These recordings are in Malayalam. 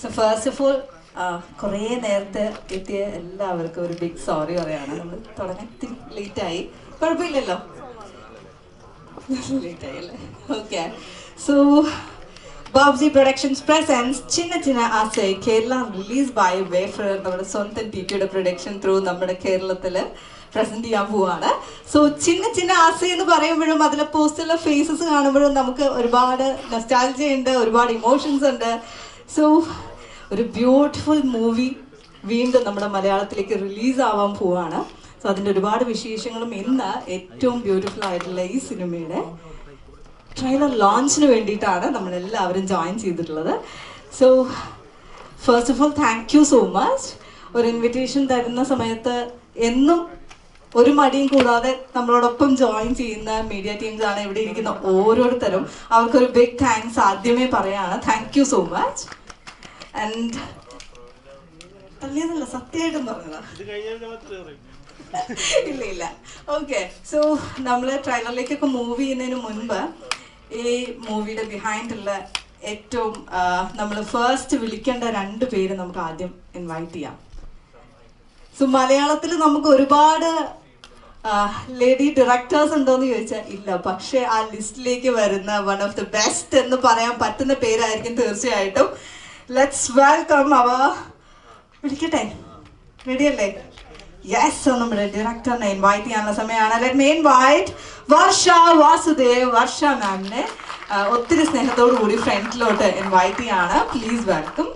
സോ ഫസ്റ്റ് ഓഫ് ഓൾ കുറേ നേരത്തെ എത്തിയ എല്ലാവർക്കും ഒരു ബിഗ് സോറി പറയാണ്. നമ്മൾ തുടങ്ങാൻ ഇത്തിരി ലേറ്റായി, കുഴപ്പമില്ലല്ലോ, ലേറ്റായി അല്ലേ? Okay. So Babuji productions presents Chinna Chinna Aasai Kerala release by Wayfarer, നമ്മുടെ സ്വന്തം ടിറ്റിയുടെ പ്രൊഡക്ഷൻ ത്രൂ നമ്മുടെ കേരളത്തിൽ പ്രസന്റ് ചെയ്യാൻ പോവാണ്. സോ ചിന്ന ചിന്ന ആസൈ എന്ന് പറയുമ്പോഴും അതിലെ പോസ്റ്ററിലെ ഫേസസ് കാണുമ്പോഴും നമുക്ക് ഒരുപാട് നൊസ്റ്റാൾജിയ ഉണ്ട്, ഒരുപാട് ഇമോഷൻസ് ഉണ്ട്. സോ ഒരു ബ്യൂട്ടിഫുൾ മൂവി വീണ്ടും നമ്മുടെ മലയാളത്തിലേക്ക് റിലീസ് ആവാൻ പോവാണ്. സോ അതിൻ്റെ ഒരുപാട് വിശേഷങ്ങളും ഇന്ന് ഏറ്റവും ബ്യൂട്ടിഫുൾ ആയിട്ടുള്ള ഈ സിനിമയുടെ ട്രെയിലർ ലോഞ്ചിന് വേണ്ടിയിട്ടാണ് നമ്മളെല്ലാവരും ജോയിൻ ചെയ്തിട്ടുള്ളത്. So first of all thank you so much. ഒരു ഇൻവിറ്റേഷൻ തരുന്ന സമയത്ത് എന്നും ഒരു മടിയും കൂടാതെ നമ്മളോടൊപ്പം ജോയിൻ ചെയ്യുന്ന മീഡിയ ടീംസ് ആണ് ഇവിടെ ഇരിക്കുന്ന ഓരോരുത്തരും. അവർക്കൊരു ബിഗ് താങ്ക്സ് ആദ്യമേ പറയാണ്. Thank you so much. And തല്ലിയതല്ല, സത്യമായിട്ടും പറഞ്ഞതാ, ഇല്ല ഇല്ല. ഓക്കെ. സോ നമ്മൾ ട്രെയിലറിലേക്കൊക്കെ മൂവ് ചെയ്യുന്നതിന് മുൻപ് ഈ മൂവിയുടെ ബിഹൈൻഡുള്ള ഏറ്റവും നമ്മൾ ഫസ്റ്റ് വിളിക്കേണ്ട 2 പേര് നമുക്ക് ആദ്യം ഇൻവൈറ്റ് ചെയ്യാം. സോ മലയാളത്തിൽ നമുക്ക് ഒരുപാട് ലേഡി ഡയറക്ടേഴ്സ് ഉണ്ടോയെന്ന് ചോദിച്ചാൽ ഇല്ല, പക്ഷെ ആ ലിസ്റ്റിലേക്ക് വരുന്ന വൺ ഓഫ് ദി ബെസ്റ്റ് എന്ന് പറയാൻ പറ്റുന്ന പേരായിരിക്കും തീർച്ചയായിട്ടും. ലെറ്റ്സ് വെൽക്കം അവർ, വിളിക്കട്ടെ, റെഡിയല്ലേ? യെസ്, നമ്മുടെ ഡയറക്ടറിനെ ഇൻവൈറ്റ് ചെയ്യാനുള്ള സമയമാണ്. ലെറ്റ് മീ ഇൻവൈറ്റ് വർഷ വാസുദേവ്. വർഷ മാമിനെ ഒത്തിരി സ്നേഹത്തോടു കൂടി ഫ്രണ്ടിലോട്ട് ഇൻവൈറ്റ് ചെയ്യാണ്. Please welcome.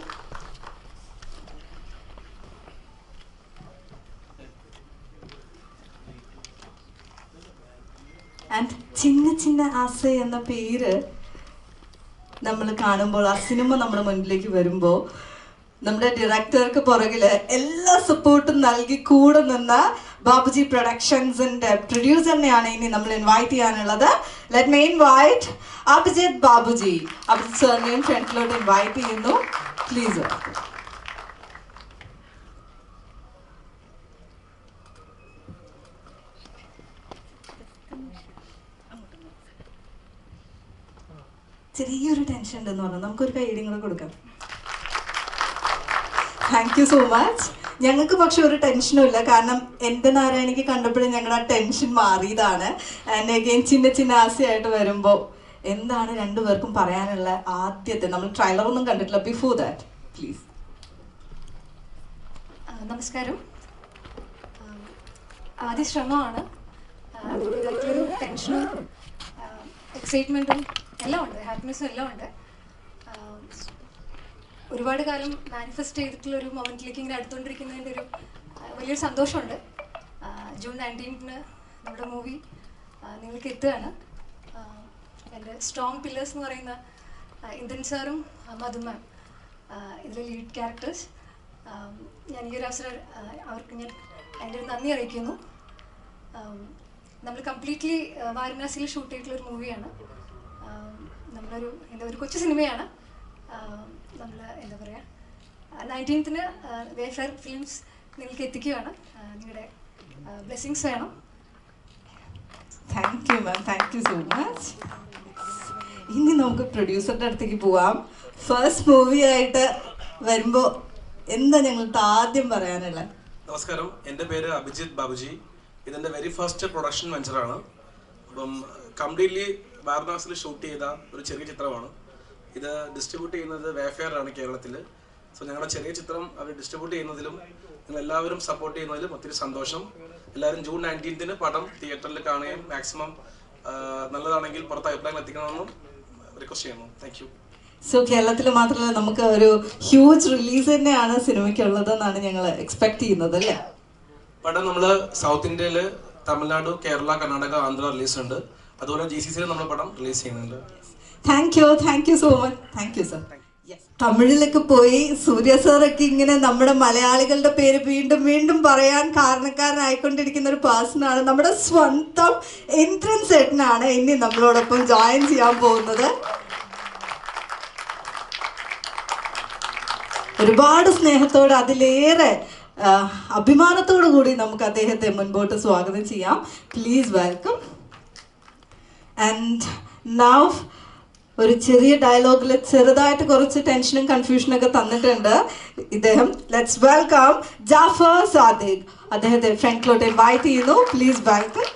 ആൻഡ് ചിന്ന ചിന്ന ആസൈ എന്ന പേര് നമ്മൾ കാണുമ്പോൾ, ആ സിനിമ നമ്മുടെ മുന്നിലേക്ക് വരുമ്പോൾ, നമ്മുടെ ഡയറക്ടർക്ക് പുറകില് എല്ലാ സപ്പോർട്ടും നൽകി കൂടെ നിന്ന ബാബുജി പ്രൊഡക്ഷൻസിന്റെ പ്രൊഡ്യൂസറിനെയാണ് ഇനി നമ്മൾ ഇൻവൈറ്റ് ചെയ്യാനുള്ളത്. Let me invite Abhijith Babuji. Abhijith സാറിനെയും ഫ്രണ്ടിലോട്ട് ഇൻവൈറ്റ് ചെയ്യുന്നു. പ്ലീസ്. ചെറിയൊരു ടെൻഷൻ ഉണ്ടെന്ന് പറഞ്ഞു, നമുക്കൊരു കൈയ്യടിയും കൂടെ കൊടുക്കാം. Thank you so much. ഞങ്ങൾക്ക് പക്ഷെ ഒരു ടെൻഷനും ഇല്ല, കാരണം എൻ്റെ നാരായണിക്ക് കണ്ടപ്പോഴും ഞങ്ങളുടെ ആ ടെൻഷൻ മാറിയതാണ്. ആൻഡ് അഗെയിൻ ചിന്ന ചിന്ന ആസയായിട്ട് വരുമ്പോൾ എന്താണ് 2 പേർക്കും പറയാനുള്ള ആദ്യത്തെ, നമ്മൾ ട്രെയിലറൊന്നും കണ്ടിട്ടില്ല, ബിഫോർ ദാറ്റ് പ്ലീസ്. നമസ്കാരം. ആദ്യ ശ്രമമാണ്. ഇതിലൊരു ടെൻഷനും എക്സൈറ്റ്മെൻറ്റും എല്ലാം ഉണ്ട്, ഹാപ്പിനെസ്സും എല്ലാം ഉണ്ട്. ഒരുപാട് കാലം മാനിഫെസ്റ്റ് ചെയ്തിട്ടുള്ള ഒരു മൊമെൻറ്റിലേക്ക് ഇങ്ങനെ അടുത്തുകൊണ്ടിരിക്കുന്നതിൻ്റെ ഒരു വലിയൊരു സന്തോഷമുണ്ട്. ജൂൺ 19 നമ്മുടെ മൂവി നിങ്ങൾക്ക് എത്തുകയാണ്. എൻ്റെ സ്ട്രോങ് പില്ലേഴ്സ് എന്ന് പറയുന്ന ഇന്ദ്രൻ സാറും മധു മാം ഇതിലെ ലീഡ് ക്യാരക്ടേഴ്സ്. ഞാൻ ഈ ഒരു അവസരം അവർക്ക് ഞാൻ എൻ്റെ ഒരു നന്ദി അറിയിക്കുന്നു. നമ്മൾ കംപ്ലീറ്റ്ലി വാരണാസിയിൽ ഷൂട്ട് ചെയ്തിട്ടുള്ളൊരു മൂവിയാണ്. നമ്മളൊരു ഒരു കൊച്ചു സിനിമയാണ്. നമ്മൾ എന്താ പറയുക, 19 വേഫെയർ ഫിലിംസ് നിങ്ങൾക്ക് എത്തിക്കുകയാണ്. നിങ്ങളുടെ ബ്ലെസ്സിങ്സ് വേണം. Thank you ma'am, thank you so much. ഇനി നമുക്ക് പ്രൊഡ്യൂസറുടെ അടുത്തേക്ക് പോവാം. ഫസ്റ്റ് മൂവി ആയിട്ട് വരുമ്പോൾ എന്താ ഞങ്ങൾക്ക് ആദ്യം പറയാനുള്ളത്? നമസ്കാരം, എൻ്റെ പേര് അഭിജിത്ത് ബാബുജി. ഇതെൻ്റെ വെരി ഫസ്റ്റ് പ്രൊഡക്ഷൻ വെഞ്ചറാണ്. അപ്പം കംപ്ലീറ്റ്ലി വാരണാസിയിൽ ഷൂട്ട് ചെയ്ത ഒരു ചെറിയ ചിത്രമാണ്. ഇത് ഡിസ്ട്രിബ്യൂട്ട് ചെയ്യുന്നത് വേഫെയർ ആണ് കേരളത്തിൽ. സോ ഞങ്ങളുടെ ചെറിയ ചിത്രം അവർ ഡിസ്ട്രിബ്യൂട്ട് ചെയ്യുന്നതിലും നിങ്ങൾ എല്ലാവരും സപ്പോർട്ട് ചെയ്യുന്നതിലും ഒത്തിരി സന്തോഷം. എല്ലാവരും ജൂൺ 19 പടം തിയേറ്ററിൽ കാണുകയും മാക്സിമം നല്ലതാണെങ്കിൽ പുറത്ത് അഭിപ്രായങ്ങൾ എത്തിക്കണമെന്നും റിക്വസ്റ്റ് ചെയ്യുന്നു. Thank you. സോ കേരളത്തിൽ മാത്രമല്ല, നമുക്ക് ഒരു ഹ്യൂജ് റിലീസ് തന്നെയാണ് സിനിമയ്ക്കുള്ളതെന്നാണ് ഞങ്ങൾ എക്സ്പെക്ട് ചെയ്യുന്നത് അല്ലേ? പടം നമ്മൾ സൗത്ത് ഇന്ത്യയിൽ തമിഴ്നാട്, കേരള, കർണാടക, ആന്ധ്ര റിലീസ് ഉണ്ട്. അതുപോലെ GCC നമ്മൾ പടം റിലീസ് ചെയ്യുന്നുണ്ട്. Thank you so much. Thank you sir. തമിഴിലൊക്കെ പോയി സൂര്യ സാറൊക്കെ ഇങ്ങനെ നമ്മുടെ മലയാളികളുടെ പേര് വീണ്ടും വീണ്ടും പറയാൻ കാരണക്കാരനായിക്കൊണ്ടിരിക്കുന്ന ഒരു പേഴ്സണാണ് നമ്മുടെ സ്വന്തം ഇന്ദ്രൻ ചേട്ടനാണ് ഇനി നമ്മളോടൊപ്പം ജോയിൻ ചെയ്യാൻ പോകുന്നത്. ഒരുപാട് സ്നേഹത്തോടെ, അതിലേറെ അഭിമാനത്തോടു കൂടി നമുക്ക് അദ്ദേഹത്തെ മുൻപോട്ട് സ്വാഗതം ചെയ്യാം. Please welcome. ആൻഡ് നൗ ഒരു ചെറിയ ഡയലോഗിൽ ചെറുതായിട്ട് കുറച്ച് ടെൻഷനും കൺഫ്യൂഷനും ഒക്കെ തന്നിട്ടുണ്ട് ഇദ്ദേഹം. Let's welcome Jafar Sadiq. അദ്ദേഹത്തെ ഫ്രണ്ടിലോട്ട് ഇൻവൈറ്റ് ചെയ്യുന്നു. Please welcome.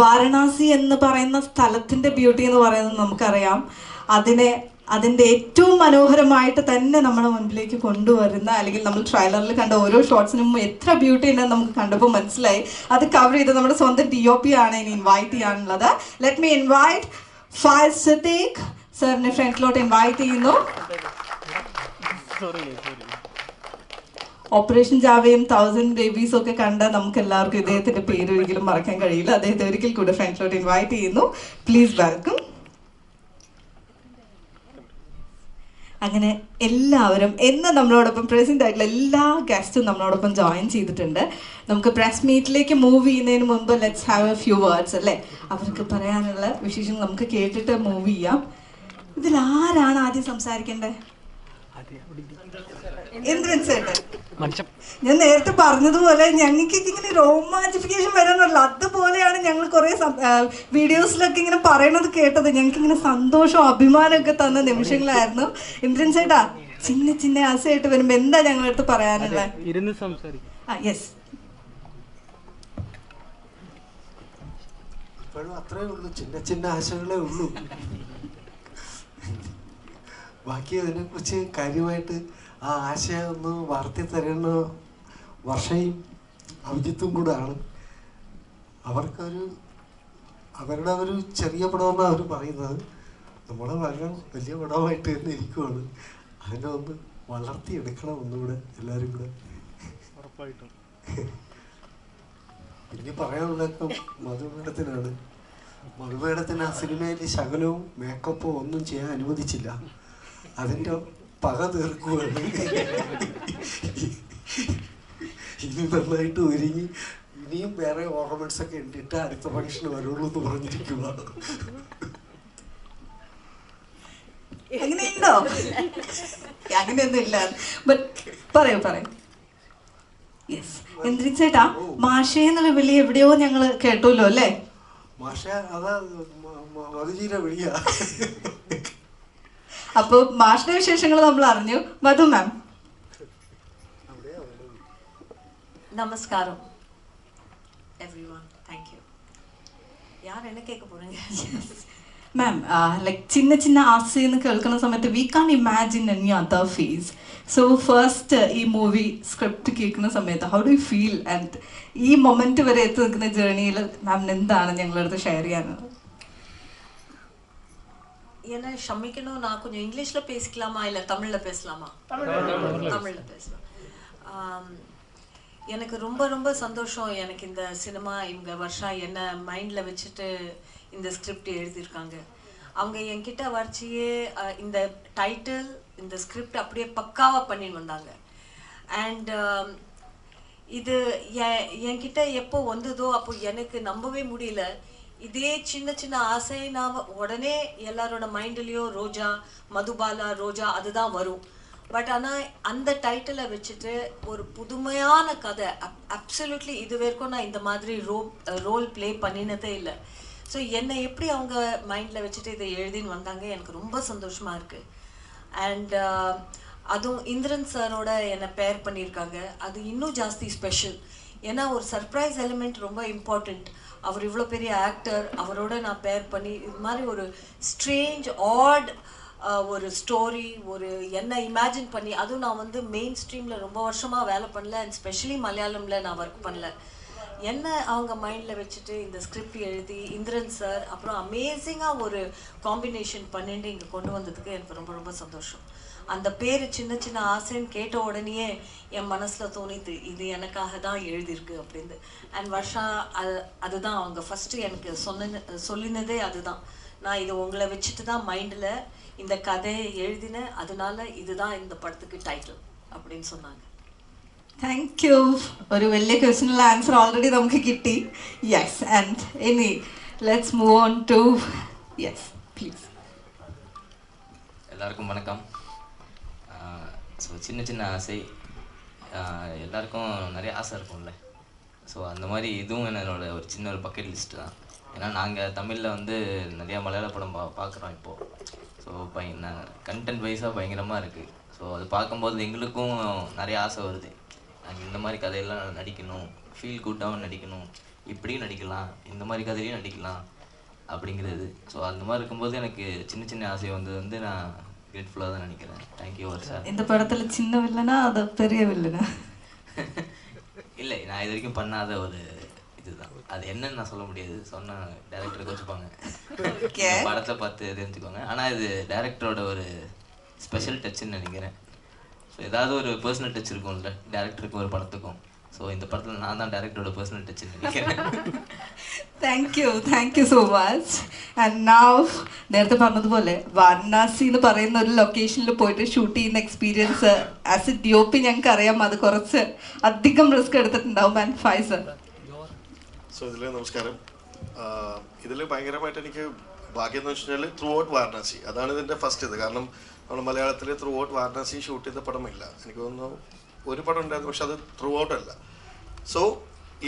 വാരണാസി എന്ന് പറയുന്ന സ്ഥലത്തിന്റെ ബ്യൂട്ടി എന്ന് പറയുന്നത് നമുക്കറിയാം. അതിന്റെ ഏറ്റവും മനോഹരമായിട്ട് തന്നെ നമ്മുടെ മുൻപിലേക്ക് കൊണ്ടുവരുന്ന, അല്ലെങ്കിൽ നമ്മൾ ട്രെയിലറിൽ കണ്ട ഓരോ ഷോട്ട്സിനും എത്ര ബ്യൂട്ടി ഉണ്ടെന്ന് നമുക്ക് കണ്ടപ്പോൾ മനസ്സിലായി. അത് കവർ ചെയ്ത് നമ്മുടെ സ്വന്തം DOP ആണ് ഇനി ഇൻവൈറ്റ് ചെയ്യാനുള്ളത്. Let me invite Faiz Siddique സാറിനെ ഫ്രണ്ടിലോട്ട് ഇൻവൈറ്റ് ചെയ്യുന്നു. ഓപ്പറേഷൻ ജാവയും 1000 ബേബീസും ഒക്കെ കണ്ട നമുക്ക് എല്ലാവർക്കും ഇദ്ദേഹത്തിന്റെ പേര് ഒരിക്കലും മറക്കാൻ കഴിയില്ല. അദ്ദേഹത്തെ ഒരിക്കൽ കൂടെ ഫ്രണ്ടിലോട്ട് ഇൻവൈറ്റ് ചെയ്യുന്നു. Please welcome. അങ്ങനെ എല്ലാവരും എന്ന് നമ്മളോടൊപ്പം പ്രസന്റ് ആയിട്ടുള്ള എല്ലാ ഗസ്റ്റും നമ്മളോടൊപ്പം ജോയിൻ ചെയ്തിട്ടുണ്ട്. നമുക്ക് പ്രസ് മീറ്റിലേക്ക് മൂവ് ചെയ്യുന്നതിന് മുമ്പ് let's have A few words അല്ലേ, അവർക്ക് പറയാനുള്ള വിശേഷങ്ങൾ നമുക്ക് കേട്ടിട്ട് മൂവ് ചെയ്യാം. ഇതിൽ ആരാണ് ആദ്യം സംസാരിക്കേണ്ടത്? ഇന്ദ്രൻ ചേട്ടൻ. ഞാൻ നേരത്തെ പറഞ്ഞതുപോലെ ഞങ്ങൾക്ക് ഇങ്ങനെ റൊമാൻറ്റിഫിക്കേഷൻ വരാനല്ല, അതുപോലെയാണ് ഞങ്ങൾ കുറെ വീഡിയോസിലൊക്കെ ഇങ്ങനെ പറയണത് കേട്ടത്. ഞങ്ങൾക്ക് ഇങ്ങനെ സന്തോഷവും അഭിമാനമൊക്കെ തന്ന നിമിഷങ്ങളായിരുന്നു. ഇന്ദ്രൻ ചേട്ടാ, ചിന്ന ചിന്ന ആശയായിട്ട് വരുമ്പോ എന്താ ഞങ്ങളടുത്ത് പറയാനുള്ളത്? യെസ്. ഇപ്പോഴും അത്രേ ഉള്ളൂ, ചിന്ന ചിന്ന ആശകളേ ഉള്ളൂ. ബാക്കി അതിനെക്കുറിച്ച് കാര്യമായിട്ട് ആ ആശയം ഒന്ന് വളർത്തി തരുന്ന വർഷയും അഭിജിത്തും കൂടെ ആണ്. അവരുടെ ഒരു ചെറിയ പടമെന്നാണ് അവർ പറയുന്നത്. നമ്മളെ വലിയ പടമായിട്ട് തന്നെ ഇരിക്കുവാണ്. അതിനെ ഒന്ന് വളർത്തിയെടുക്കണം ഒന്നുകൂടെ എല്ലാവരും കൂടെ. ഉറപ്പായിട്ടും. പിന്നെ പറയാനുള്ളതൊക്കെ മധുമേടത്തിനാണ്. മധുമേടത്തിന് ആ സിനിമയിൽ ശകലവും മേക്കപ്പോ ഒന്നും ചെയ്യാൻ അനുവദിച്ചില്ല. അതിൻ്റെ പക തീർക്കുകയാണ്. ഇനി നന്നായിട്ട് ഒരുങ്ങി ഇനിയും വേറെ ഓർണമെന്റ്സ് ഒക്കെ ഇട്ടിട്ട് അടുത്ത ഫംഗ്ഷൻ വരുള്ളൂ എന്ന് പറഞ്ഞിരിക്കുക. അങ്ങനെയുണ്ടോ? അങ്ങനെയൊന്നും ഇല്ല. പറയൂ. യെസ്. ഇന്ദ്രൻ ചേട്ടാ, മാഷേ എന്നുള്ള വിളി എവിടെയോ ഞങ്ങൾ കേട്ടല്ലോ അല്ലേ? മാഷ അതാ മധുജീര വിളിയാ. അപ്പൊ മാഷിന്റെ വിശേഷങ്ങൾ നമ്മൾ അറിഞ്ഞു. മധു മാം. നമസ്കാരം everyone. Thank you. யார் என்ன கேட்க போறீங்க? മാം, ലൈക് ചിന്ന ചിന്ന ആസയെന്ന് കേൾക്കുന്ന സമയത്ത് we can imagine any other face. So first ഈ മൂവി സ്ക്രിപ്റ്റ് കേൾക്കുന്ന സമയത്ത് how do you feel and ഈ മൊമെന്റ് വരെ എത്തി നിൽക്കുന്ന ജേർണിയിൽ മാമിന് എന്താണ് ഞങ്ങളുടെ അടുത്ത് ഷെയർ ചെയ്യാനുള്ളത്? என்ன ஷமிக்கணும், நான் கொஞ்சம் இங்கிலீஷ்ல பேசிக்கலாமா இல்லை தமிழ்ல பேசலாமா? தமிழ்ல பேசலாம். எனக்கு ரொம்ப ரொம்ப சந்தோஷம். எனக்கு இந்த சினிமா இவங்க வருஷா என்ன மைண்டில் வச்சுட்டு இந்த ஸ்கிரிப்ட் எழுதியிருக்காங்க. அவங்க என்கிட்ட வரைச்சியே இந்த டைட்டில் இந்த ஸ்கிரிப்ட் அப்படியே பக்காவாக பண்ணின்னு வந்தாங்க. அண்ட் இது என்கிட்ட எப்போ வந்ததோ அப்போ எனக்கு நம்பவே முடியல. இதே சின்ன சின்ன ஆசை நான் உடனே எல்லாரோட மைண்ட்லேயும் ரோஜா, மதுபாலா, ரோஜா அதுதான் வரும். பட் ஆனால் அந்த டைட்டிலை வச்சுட்டு ஒரு புதுமையான கதை, அப்சல்யூட்லி இது வரைக்கும் நான் இந்த மாதிரி ரோல் ப்ளே பண்ணினதே இல்லை. ஸோ என்னை எப்படி அவங்க மைண்டில் வச்சுட்டு இதை எழுதின்னு வந்தாங்க, எனக்கு ரொம்ப சந்தோஷமாக இருக்குது. அண்ட் அதுவும் இந்திரன் சாரோட என்னை பேர் பண்ணியிருக்காங்க, அது இன்னும் ஜாஸ்தி ஸ்பெஷல். ஏன்னா ஒரு சர்ப்ரைஸ் எலிமெண்ட் ரொம்ப இம்பார்ட்டண்ட். அவர் இவ்வளோ பெரிய ஆக்டர், அவரோட நான் பேர் பண்ணி இது மாதிரி ஒரு ஸ்ட்ரேஞ்ச் ஆட் ஒரு ஸ்டோரி, ஒரு என்ன இமேஜின் பண்ணி, அதுவும் நான் வந்து மெயின் ஸ்ட்ரீமில் ரொம்ப வருஷமாக வேலை பண்ணல, அண்ட் ஸ்பெஷலி மலையாளமில் நான் ஒர்க் பண்ணல. என்ன அவங்க மைண்டில் வச்சுட்டு இந்த ஸ்கிரிப்ட் எழுதி இந்திரன் சார் அப்புறம் அமேசிங்காக ஒரு காம்பினேஷன் பண்ணிட்டு இங்கே கொண்டு வந்ததுக்கு எனக்கு ரொம்ப ரொம்ப சந்தோஷம். அந்த பேர் சின்ன சின்ன ஆசைன்னு கேட்ட உடனேயே என் மனசில் தோணிது இது எனக்காக தான் எழுதியிருக்கு அப்படின்னு. அண்ட் வருஷா அதுதான் அவங்க ஃபஸ்ட்டு எனக்கு சொல்லினதே அதுதான். நான் இது உங்களை வச்சுட்டு தான் மைண்டில் இந்த கதையை எழுதினேன், அதனால இதுதான் இந்த படத்துக்கு டைட்டில் அப்படின்னு சொன்னாங்க. Thank you. ഒരു വലിയ ക്വസ്റ്റ്യനുള്ള ആൻസർ ഓൾറെഡി നമുക്ക് കിട്ടി. യെസ്. ആൻഡ് ഇനി let's move on to yes please. எல்லாருக்கும் வணக்கம். ஸோ சின்ன சின்ன ஆசை, எல்லாருக்கும் நிறைய ஆசை இருக்கும்ல. ஸோ அந்த மாதிரி இதுவும் என்னோட ஒரு சின்ன ஒரு பக்கெட் லிஸ்ட்டு தான். ஏன்னா நாங்கள் தமிழில் வந்து நிறையா மலையாள படம் பார்க்குறோம் இப்போது. ஸோ கண்டென்ட் வைஸாக பயங்கரமாக இருக்குது. ஸோ அது பார்க்கும்போது எங்களுக்கும் நிறைய ஆசை வருது. நாங்கள் இந்த மாதிரி கதையெல்லாம் நடிக்கணும், ஃபீல் குட்டாகவும் நடிக்கணும், இப்படியும் நடிக்கலாம், இந்த மாதிரி கதையிலையும் நடிக்கலாம் அப்படிங்கிறது. ஸோ அந்த மாதிரி இருக்கும்போது எனக்கு சின்ன சின்ன ஆசை வந்து நான் கிரேட்ஃபுல்லாக தான் நினைக்கிறேன். தேங்க்யூ வருஷா. இந்த படத்தில் சின்ன வில்லனா அது பெரிய வில்லனா? இல்லை, நான் இது வரைக்கும் பண்ணாத ஒரு இதுதான். அது என்னன்னு நான் சொல்ல முடியாது, சொன்னால் டேரக்டருக்கு வச்சுப்பாங்க, படத்தில் பார்த்து தெரிஞ்சுக்கோங்க. ஆனால் இது டேரக்டரோட ஒரு ஸ்பெஷல் டச்சுன்னு நினைக்கிறேன். ஸோ ஏதாவது ஒரு பர்சனல் டச் இருக்கும்ல டேரக்டருக்கு ஒரு படத்துக்கும். ஸோ இந்த படத்தில் நான் தான் டேரக்டரோட பர்சனல் டச்சுன்னு നിൽக்கிறேൻ. Thank you so much. And now നേരത്തെ പറഞ്ഞതുപോലെ വാരണാസി എന്ന് പറയുന്ന ഒരു ലൊക്കേഷനിൽ പോയിട്ട് ഷൂട്ട് ചെയ്യുന്ന എക്സ്പീരിയൻസ് ആസ് എ DOP ഞങ്ങൾക്ക് അറിയാം, അത് കുറച്ച് അധികം റിസ്ക് എടുത്തിട്ടുണ്ടാവും. And Pfizer. സോ ഇതിൽ നമസ്കാരം. ഇതിൽ ഭയങ്കരമായിട്ട് എനിക്ക് ഭാഗ്യം എന്ന് വെച്ച് കഴിഞ്ഞാൽ ത്രൂ ഔട്ട് വാരണാസി, അതാണ് ഇതിൻ്റെ ഫസ്റ്റ് ഇത്. കാരണം നമ്മൾ മലയാളത്തിൽ ത്രൂ ഔട്ട് വാരണാസി ഷൂട്ട് ചെയ്ത പടമില്ല. എനിക്ക് തോന്നുന്നു ഒരു പടം ഉണ്ടായിരുന്നു, പക്ഷെ അത് ത്രൂ ഔട്ട് അല്ല. സോ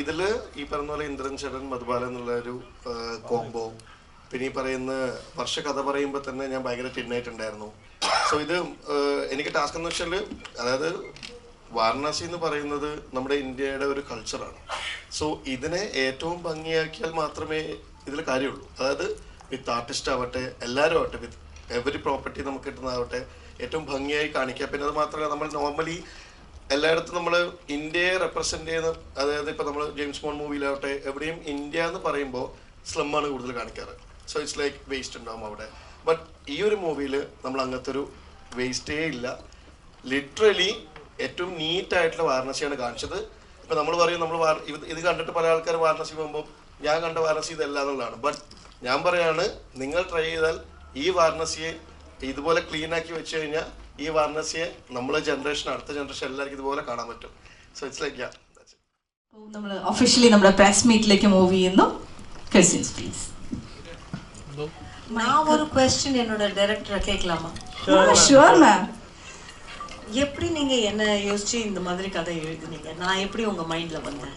ഇതിൽ ഈ പറഞ്ഞ പോലെ ഇന്ദ്രൻ ചേട്ടൻ മധുബാല എന്നുള്ള ഒരു കോംബോ, പിന്നെ ഈ പറയുന്ന വർഷ കഥ പറയുമ്പോൾ തന്നെ ഞാൻ ഭയങ്കര ടിന്നായിട്ടുണ്ടായിരുന്നു. സോ ഇത് എനിക്ക് ടാസ്ക് എന്ന് വെച്ചാൽ, അതായത് വാരണാസി എന്ന് പറയുന്നത് നമ്മുടെ ഇന്ത്യയുടെ ഒരു കൾച്ചറാണ്. സോ ഇതിനെ ഏറ്റവും ഭംഗിയാക്കിയാൽ മാത്രമേ ഇതിൽ കാര്യമുള്ളൂ. അതായത് വിത്ത് ആർട്ടിസ്റ്റ് ആവട്ടെ, എല്ലാവരും ആവട്ടെ, വിത്ത് എവറി പ്രോപ്പർട്ടി നമുക്ക് കിട്ടുന്നതാവട്ടെ, ഏറ്റവും ഭംഗിയായി കാണിക്കുക. പിന്നെ അത് മാത്രമല്ല, നമ്മൾ നോർമലി എല്ലായിടത്തും നമ്മൾ ഇന്ത്യയെ റെപ്രസെൻ്റ് ചെയ്യുന്ന, അതായത് ഇപ്പോൾ നമ്മൾ ജെയിംസ് ബോണ്ട് മൂവിയിലാവട്ടെ എവിടെയും ഇന്ത്യ എന്ന് പറയുമ്പോൾ സ്ലമ്മാണ് കൂടുതൽ കാണിക്കാറ്. സോ ഇറ്റ്സ് ലൈക്ക് വേസ്റ്റ് ഉണ്ടാവും അവിടെ. ബട്ട് ഈ ഒരു മൂവിയിൽ നമ്മൾ അങ്ങനത്തെ ഒരു വേസ്റ്റേ ഇല്ല. ലിറ്ററലി ഏറ്റവും നീറ്റായിട്ടുള്ള വാരണാസിയാണ് കാണിച്ചത്. ഇപ്പം നമ്മൾ പറയും നമ്മൾ ഇത് കണ്ടിട്ട് പല ആൾക്കാർ വാരണാസി പോകുമ്പോൾ ഞാൻ കണ്ട വാരണാസി ഇതല്ല എന്നുള്ളതാണ്. ബട്ട് ഞാൻ പറയാണ്, നിങ്ങൾ ട്രൈ ചെയ്താൽ ഈ വാരണാസിയെ ഇതുപോലെ ക്ലീൻ ആക്കി വെച്ച് കഴിഞ്ഞാൽ ഈ വാരണാസിയെ നമ്മളെ ജനറേഷൻ, അടുത്ത ജനറേഷൻ എല്ലാവർക്കും ഇതുപോലെ കാണാൻ പറ്റും. സോ ഇറ്റ്സ് ലൈക്ക് നമ്മൾ ഒഫീഷ്യലി നമ്മുടെ പ്രസ് മീറ്റിലേക്ക് മൂവ് ചെയ്യുന്നു. Questions please. நான் ஒரு क्वेश्चन என்னோட டைரக்டரை கேட்கலாமா? Sure ma'am. எப்படி நீங்க என்ன யோசிச்சு இந்த மாதிரி கதை எழுதுனீங்க? நான் எப்படி உங்க மைண்ட்ல வந்தேன்?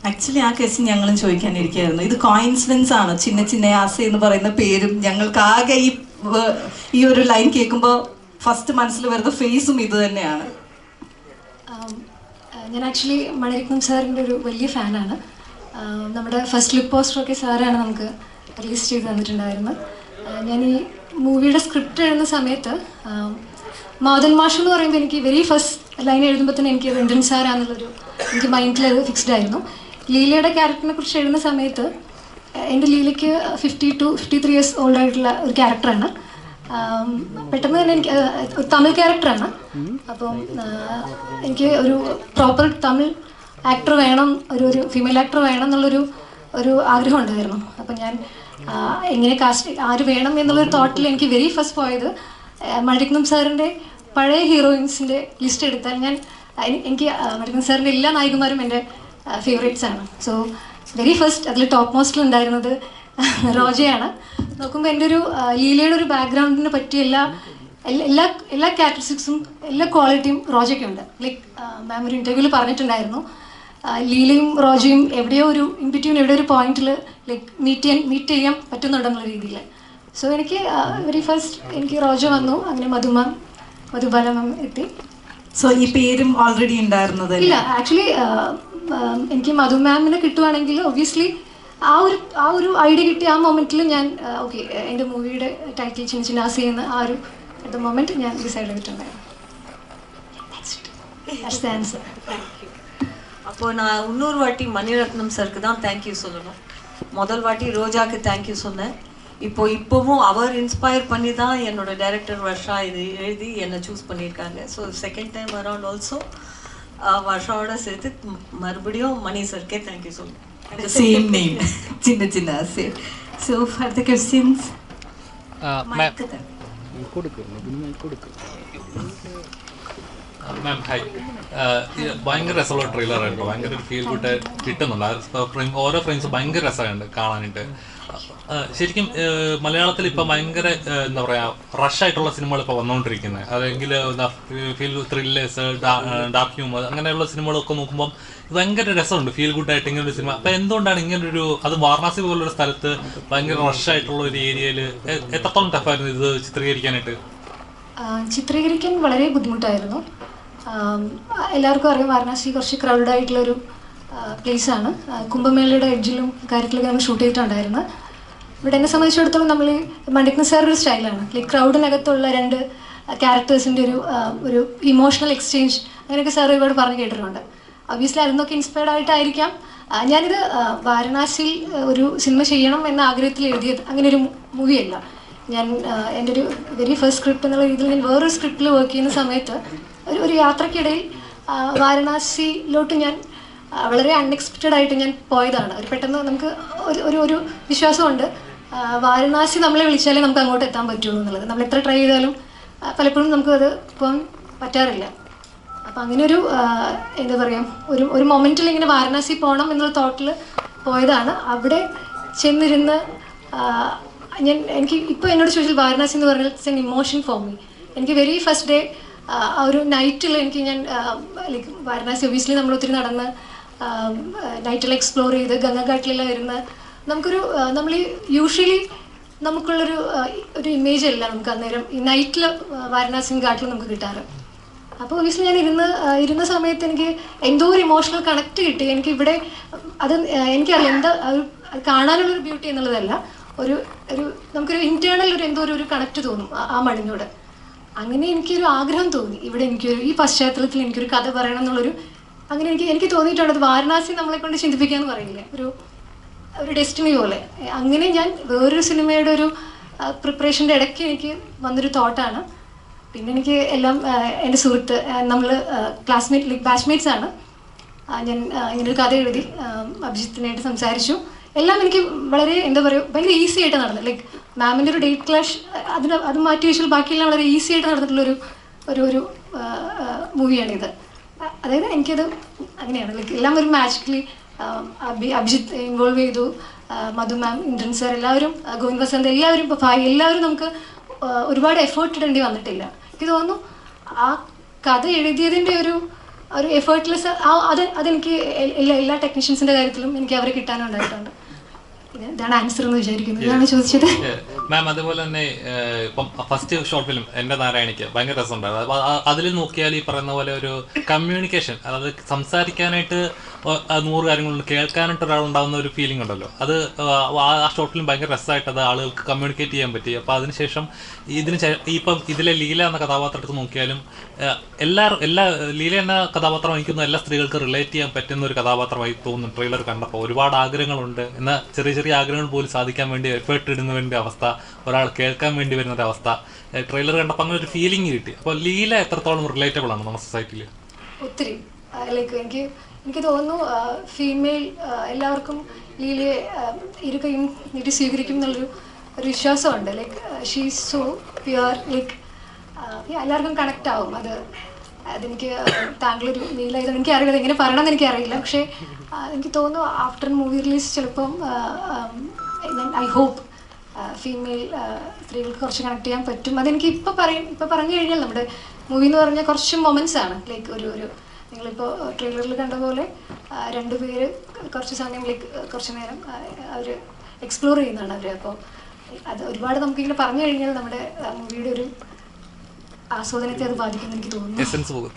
ആക്ച്വലി ആ ക്വസ്റ്റ്യൻ ഞങ്ങളും ചോദിക്കാനിരിക്കുകയായിരുന്നു. ഇത് കോയിൻസിഡൻസ് ആണോ? ചിന്ന ചിന്ന ആസ എന്ന് പറയുന്ന പേരും ഞങ്ങൾക്ക് ആകെ ഈ ഒരു ലൈൻ കേൾക്കുമ്പോൾ ഫസ്റ്റ് മനസ്സിൽ വരുന്ന ഫേസും ഇത് തന്നെയാണ്. ഞാൻ ആക്ച്വലി മണിരത്നം സാറിൻ്റെ ഒരു വലിയ ഫാനാണ്. നമ്മുടെ ഫസ്റ്റ് ലുക്ക് പോസ്റ്ററൊക്കെ സാറാണ് നമുക്ക് റിലീസ് ചെയ്ത് തന്നിട്ടുണ്ടായിരുന്നത്. ഞാൻ ഈ മൂവിയുടെ സ്ക്രിപ്റ്റ് എഴുതുന്ന സമയത്ത് മാധൻ മാഷ് എന്ന് പറയുമ്പോൾ എനിക്ക് വെരി ഫസ്റ്റ് ലൈൻ എഴുതുമ്പോൾ തന്നെ എനിക്ക് ഇന്ദ്രൻ സാറാന്നുള്ളൊരു എനിക്ക് മൈൻഡിൽ അത് ഫിക്സ്ഡ് ആയിരുന്നു. ലീലയുടെ ക്യാരക്ടറിനെ കുറിച്ച് എഴുതുന്ന സമയത്ത് എൻ്റെ ലീലയ്ക്ക് 52-53 ഇയേഴ്സ് ഓൾഡ് ആയിട്ടുള്ള ഒരു ക്യാരക്ടറാണ്. പെട്ടെന്ന് തന്നെ എനിക്ക് ഒരു തമിഴ് ക്യാരക്ടറാണ്. അപ്പം എനിക്ക് ഒരു പ്രോപ്പർ തമിഴ് ആക്ടർ വേണം, ഒരു ഫീമെയിൽ ആക്ടർ വേണം എന്നുള്ളൊരു ആഗ്രഹം ഉണ്ടായിരുന്നു. അപ്പം ഞാൻ എങ്ങനെ കാസ്റ്റ് ആര് വേണം എന്നുള്ളൊരു തോട്ടിൽ എനിക്ക് വെരി ഫസ്റ്റ് പോയത് മണിരത്നം സാറിൻ്റെ പഴയ ഹീറോയിൻസിൻ്റെ ലിസ്റ്റ് എടുത്താൽ എനിക്ക് മണിരത്നം സാറിൻ്റെ എല്ലാ നായികമാരും എൻ്റെ ഫേവറേറ്റ്സ് ആണ്. സോ വെരി ഫസ്റ്റ് അതിൽ ടോപ്പ് മോസ്റ്റിൽ ഉണ്ടായിരുന്നത് റോജയാണ്. നോക്കുമ്പോൾ എൻ്റെ ഒരു ലീലയുടെ ഒരു ബാക്ക്ഗ്രൗണ്ടിന് പറ്റിയ എല്ലാ ക്യാരക്ടറിസ്റ്റിക്സും എല്ലാ ക്വാളിറ്റിയും റോജയ്ക്കുണ്ട്. ലൈക്ക് മാം ഒരു ഇൻ്റർവ്യൂവിൽ പറഞ്ഞിട്ടുണ്ടായിരുന്നു, ലീലയും റോജയും എവിടെയോ ഒരു ഇൻബിറ്റ്വീൻ എവിടെയോ ഒരു പോയിന്റിൽ ലൈക്ക് മീറ്റ് ചെയ്യാൻ പറ്റുന്നുണ്ടെന്നുള്ള രീതിയിൽ. സോ എനിക്ക് വെരി ഫസ്റ്റ് എനിക്ക് റോജ വന്നു, അങ്ങനെ മധുബാല മാം എത്തി. സോ ഈ പേരും ഓൾറെഡി ഉണ്ടായിരുന്നത് ഇല്ല, ആക്ച്വലി എനിക്ക് മധു മാമിനെ കിട്ടുവാണെങ്കിൽ ഒബ്വിയസ്ലി ആ ഒരു ഐഡിയ കിട്ടിയ ആ മൊമെന്റിൽ ഞാൻ ഓക്കെ എൻ്റെ മൂവിയുടെ ടൈറ്റിൽ ചിന്ന ചിന്ന ആസ ചെയ്യുന്ന ആ ഒരു അറ്റ് ദ മൊമെന്റ് ഞാൻ ഡിസൈഡ് ചെയ്തിട്ടുണ്ടായിരുന്നു. அப்போ நான் இன்னொரு வாட்டி மணிரத்னம் சருக்கு தான் தேங்க்யூ சொல்லணும். முதல் வாட்டி ரோஜாக்கு தேங்க்யூ சொன்னேன். இப்போவும் அவர் இன்ஸ்பயர் பண்ணி தான் என்னோட டைரக்டர் வர்ஷா இது எழுதி என்னை சூஸ் பண்ணியிருக்காங்க. So second time around also வர்ஷாவோட சேர்த்து மறுபடியும் மணி சருக்கே தேங்க்யூ சொல்லணும். സെയിം നെയിം ചിന്ന ചിന്ന ആസ. So for the questions ma'am hi. ഭയങ്കര രസമുള്ള ട്രെയിലറായിരുന്നു. ഭയങ്കര ഫീൽ ഗുഡ് കിട്ടുന്നുണ്ട്. ഓരോ ഫ്രെയിംസും ഭയങ്കര രസമുണ്ട് കാണാനായിട്ട്. ശരിക്കും മലയാളത്തിൽ ഇപ്പം ഭയങ്കര എന്താ പറയുക റഷായിട്ടുള്ള സിനിമകൾ ഇപ്പോൾ വന്നുകൊണ്ടിരിക്കുന്നത്. അതെങ്കിൽ ഫീൽ ത്രില്ലേഴ്സ്, ഡാർക്ക് ഹ്യൂമർ അങ്ങനെയുള്ള സിനിമകളൊക്കെ നോക്കുമ്പം ഭയങ്കര രസമുണ്ട് ഫീൽ ഗുഡായിട്ട് ഇങ്ങനൊരു സിനിമ. അപ്പം എന്തുകൊണ്ടാണ് ഇങ്ങനൊരു, അത് വാരണാസി പോലൊരു സ്ഥലത്ത് ഭയങ്കര റഷായിട്ടുള്ള ഒരു ഏരിയയിൽ എത്രത്തോളം ടഫായിരുന്നു ഇത് ചിത്രീകരിക്കാനായിട്ട്? ചിത്രീകരിക്കാൻ വളരെ ബുദ്ധിമുട്ടായിരുന്നു. എല്ലാവർക്കും അറിയാം വാരണാസി കുറച്ച് ക്രൗഡഡ് ആയിട്ടുള്ളൊരു പ്ലേസാണ്. കുംഭമേളയുടെ എഡ്ജിലും കാര്യത്തിലൊക്കെ നമ്മൾ ഷൂട്ട് ചെയ്തിട്ടുണ്ടായിരുന്നു. ഇവിടെ എന്നെ സംബന്ധിച്ചിടത്തോളം നമ്മൾ മണിക്ന സാറൊരു സ്റ്റൈലാണ്, ലൈക്ക് ക്രൗഡിനകത്തുള്ള രണ്ട് ക്യാരക്ടേഴ്സിൻ്റെ ഒരു ഇമോഷണൽ എക്സ്ചേഞ്ച് അങ്ങനെയൊക്കെ സാർ ഒരുപാട് പറഞ്ഞു കേട്ടിട്ടുണ്ട്. ഒബ്വിയസ്ലി അതിനൊക്കെ ഇൻസ്പയർഡ് ആയിട്ടായിരിക്കാം ഞാനിത് വാരണാസിയിൽ ഒരു സിനിമ ചെയ്യണം എന്ന ആഗ്രഹത്തിൽ എഴുതിയത്. അങ്ങനെ ഒരു മൂവിയല്ല. ഞാൻ എൻ്റെ ഒരു വെരി ഫസ്റ്റ് സ്ക്രിപ്റ്റ് എന്നുള്ള രീതിയിൽ ഞാൻ വേറൊരു സ്ക്രിപ്റ്റിൽ വർക്ക് ചെയ്യുന്ന സമയത്ത് ഒരു യാത്രക്കിടയിൽ വാരണാസിയിലോട്ട് ഞാൻ വളരെ അൺഎക്സ്പെക്റ്റഡ് ആയിട്ട് ഞാൻ പോയതാണ്. ഒരു പെട്ടെന്ന് നമുക്ക് ഒരു വിശ്വാസമുണ്ട് വാരണാസി നമ്മളെ വിളിച്ചാലേ നമുക്ക് അങ്ങോട്ട് എത്താൻ പറ്റുള്ളൂ എന്നുള്ളത്. നമ്മൾ എത്ര ട്രൈ ചെയ്താലും പലപ്പോഴും നമുക്കത് പോകാൻ പറ്റാറില്ല. അപ്പം അങ്ങനെ ഒരു എന്താ പറയുക ഒരു മൊമെൻറ്റിൽ ഇങ്ങനെ വാരണാസി പോകണം എന്നുള്ള തോട്ടിൽ പോയതാണ്. അവിടെ ചെന്നിരുന്ന് എനിക്ക് ഇപ്പോൾ എന്നോട് ചോദിച്ചാൽ വാരണാസി എന്ന് പറഞ്ഞാൽ it's an emotion for me. എനിക്ക് വെരി ഫസ്റ്റ് ഡേ ആ ഒരു നൈറ്റിൽ ഞാൻ ലൈക്ക് വാരണാസി ഒബിയസ്ലി നമ്മൾ ഒത്തിരി നടന്ന് നൈറ്റിൽ എക്സ്പ്ലോർ ചെയ്ത് ഗംഗാഘാട്ടിലെല്ലാം ഇരുന്ന് നമ്മൾ യൂഷ്വലി നമുക്കുള്ളൊരു ഇമേജ് അല്ല നമുക്ക് അന്നേരം ഈ നൈറ്റിൽ വാരണാസി ഘാട്ടിൽ നമുക്ക് കിട്ടാറ്. അപ്പോൾ ഒബിയസ്ലി ഞാൻ ഇരുന്ന സമയത്ത് എനിക്ക് എന്തോ ഒരു ഇമോഷണൽ കണക്ട് കിട്ടി. എനിക്കിവിടെ അത് എനിക്കറിയാം എന്താ കാണാനുള്ളൊരു ബ്യൂട്ടി എന്നുള്ളതല്ല, ഒരു നമുക്കൊരു ഇൻറ്റേർണൽ എന്തോ ഒരു കണക്ട് തോന്നും ആ മണ്ണിനോട്. അങ്ങനെ എനിക്കൊരു ആഗ്രഹം തോന്നി ഇവിടെ ഈ പശ്ചാത്തലത്തിൽ എനിക്കൊരു കഥ പറയണം എന്നുള്ളൊരു അങ്ങനെ എനിക്ക് തോന്നിയിട്ടുണ്ട്. അത് വാരണാസി നമ്മളെ കൊണ്ട് ചിന്തിപ്പിക്കാന്ന് പറയില്ലേ, ഒരു ഡെസ്റ്റിനി പോലെ. അങ്ങനെ ഞാൻ വേറൊരു സിനിമയുടെ ഒരു പ്രിപ്പറേഷൻ്റെ ഇടയ്ക്ക് എനിക്ക് വന്നൊരു തോട്ടാണ്. പിന്നെ എനിക്ക് എല്ലാം എൻ്റെ സുഹൃത്ത്, നമ്മൾ ബാച്ച്മേറ്റ്സ് ആണ്. ഞാൻ ഇങ്ങനൊരു കഥ എഴുതി അഭിജിത്തിനായിട്ട് സംസാരിച്ചു. എല്ലാം എനിക്ക് വളരെ എന്താ പറയുക ഭയങ്കര ഈസി ആയിട്ട് നടന്നത്. ലൈക്ക് മാമിൻ്റെ ഒരു ഡേറ്റ് ക്ലാഷ് അത് മാറ്റി വെച്ചാൽ ബാക്കിയെല്ലാം വളരെ ഈസി ആയിട്ട് നടന്നിട്ടുള്ളൊരു ഒരു മൂവിയാണിത്. അതായത് എനിക്കത് അങ്ങനെയാണ് ലൈക്ക് എല്ലാം ഒരു മാജിക്കലി അഭിജിത്ത് ഇൻവോൾവ് ചെയ്തു, മധു മാം, ഇന്ദ്രൻ സാർ, എല്ലാവരും, ഗോവിന്ദ് വസന്ത്, എല്ലാവരും, ഇപ്പോൾ ഭായ്, എല്ലാവരും നമുക്ക് ഒരുപാട് എഫേർട്ട് ഇടേണ്ടി വന്നിട്ടില്ല. എനിക്ക് തോന്നുന്നു ആ കഥ എഴുതിയതിൻ്റെ ഒരു എഫേർട്ട്ലെസ് അതെനിക്ക് എല്ലാ ടെക്നീഷ്യൻസിൻ്റെ കാര്യത്തിലും എനിക്ക് അവരെ കിട്ടാനുണ്ടായിട്ടുണ്ട്. ഇതാണ് ആൻസർ എന്ന് വിചാരിക്കുന്നത്. ഇതാണ് ചോദിച്ചത് മാം. അതുപോലെ തന്നെ ഇപ്പം ഫസ്റ്റ് ഷോർട്ട് ഫിലിം എൻ്റെ നാരായണിക്ക് ഭയങ്കര രസമുണ്ടായിരുന്നു. അപ്പോൾ അതിൽ നോക്കിയാൽ ഈ പറയുന്ന പോലെ ഒരു കമ്മ്യൂണിക്കേഷൻ, അതായത് സംസാരിക്കാനായിട്ട് 100 കാര്യങ്ങളുണ്ട്, കേൾക്കാനായിട്ട് ഒരാളുണ്ടാകുന്ന ഒരു ഫീലിംഗ് ഉണ്ടല്ലോ, അത് ആ ഷോർട്ട് ഫിലിം ഭയങ്കര രസമായിട്ട് അത് ആളുകൾക്ക് കമ്മ്യൂണിക്കേറ്റ് ചെയ്യാൻ പറ്റി. അപ്പോൾ അതിനുശേഷം ഇപ്പം ഇതിലെ ലീല എന്ന കഥാപാത്രത്തെ നോക്കിയാലും എല്ലാ ലീല എന്ന കഥാപാത്രം എനിക്കൊന്നും എല്ലാ സ്ത്രീകൾക്ക് റിലേറ്റ് ചെയ്യാൻ പറ്റുന്ന ഒരു കഥാപാത്രമായി തോന്നുന്നു ട്രെയിലർ കണ്ടപ്പോൾ. ഒരുപാട് ആഗ്രഹങ്ങളുണ്ട്, എന്നാൽ ചെറിയ ചെറിയ ആഗ്രഹങ്ങൾ പോലും സാധിക്കാൻ വേണ്ടി എഫേർട്ട് ഇടുന്ന വേണ്ട അവസ്ഥ, ഒരാൾ കേൾക്കാൻ വേണ്ടി വരുന്നൊരവസ്ഥ ട്രെയിലർ കണ്ടപ്പോൾ അങ്ങനെ ഒരു ഫീലിംഗ് കിട്ടി. അപ്പോൾ ലീല എത്രത്തോളം റിലേറ്റബിൾ ആണ് നമ്മുടെ സൊസൈറ്റിയിൽ? ഒത്തിരി ലൈക്ക് എനിക്ക് തോന്നുന്നു ഫീമെയിൽ എല്ലാവർക്കും ലീലയെ ഇരുകയും നീട്ടി സ്വീകരിക്കും എന്നുള്ളൊരു വിശ്വാസമുണ്ട്. Like she is so pure, like എല്ലാവർക്കും കണക്റ്റ് ആവും. അതെനിക്ക് താങ്കളൊരു ലീല ചെയ്തത് എനിക്കറിയില്ല, എങ്ങനെ പറയണമെന്ന് എനിക്കറിയില്ല. പക്ഷേ എനിക്ക് തോന്നുന്നു ആഫ്റ്റർ മൂവി റിലീസ് ചിലപ്പം ഐ ഹോപ്പ് ഫീമെയിൽ സ്ത്രീകൾക്ക് കുറച്ച് കണക്ട് ചെയ്യാൻ പറ്റും. അതെനിക്ക് ഇപ്പോൾ പറഞ്ഞു കഴിഞ്ഞാൽ നമ്മുടെ മൂവി എന്ന് പറഞ്ഞാൽ കുറച്ച് മൊമെൻറ്റ്സ് ആണ്. ലൈക്ക് ഒരു നിങ്ങളിപ്പോൾ ട്രെയിലറിൽ കണ്ട പോലെ 2 പേര് കുറച്ച് സമയം ലൈക്ക് കുറച്ച് നേരം അവർ എക്സ്പ്ലോർ ചെയ്യുന്നതാണ് അവർ. അപ്പോൾ അത് ഒരുപാട് നമുക്കിങ്ങനെ പറഞ്ഞു കഴിഞ്ഞാൽ നമ്മുടെ മൂവിയുടെ ഒരു ആസ്വാദനത്തെ അത് ബാധിക്കുമെന്ന് എനിക്ക് തോന്നുന്നു.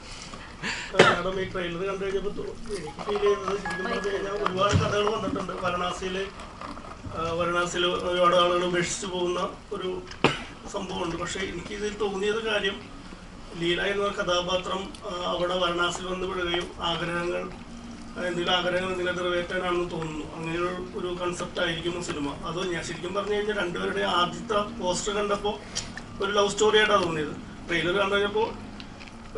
മാഡം ഈ ട്രെയിലർ കണ്ടു കഴിഞ്ഞപ്പോൾ എനിക്ക് ഫീൽ ചെയ്യുന്നത് ശരിക്കും പറഞ്ഞു കഴിഞ്ഞാൽ ഒരുപാട് കഥകൾ വന്നിട്ടുണ്ട്. വാരണാസിയിൽ ഒരുപാട് ആളുകൾ ഉപേക്ഷിച്ച് പോകുന്ന ഒരു സംഭവമുണ്ട്. പക്ഷേ എനിക്കിതിൽ തോന്നിയത് കാര്യം ലീല എന്ന കഥാപാത്രം അവിടെ വാരണാസിയിൽ വന്ന് വിടുകയും എന്തെങ്കിലും ആഗ്രഹങ്ങൾ നിറവേറ്റാനാണെന്ന് തോന്നുന്നു. അങ്ങനെയുള്ള ഒരു കൺസെപ്റ്റ് ആയിരിക്കുന്നു സിനിമ. അത് ഞാൻ ശരിക്കും പറഞ്ഞു കഴിഞ്ഞാൽ രണ്ടുപേരുടെ ആദ്യത്തെ പോസ്റ്റർ കണ്ടപ്പോൾ ഒരു ലവ് സ്റ്റോറി ആയിട്ടാണ് തോന്നിയത്. ട്രെയിലർ കണ്ടു കഴിഞ്ഞപ്പോൾ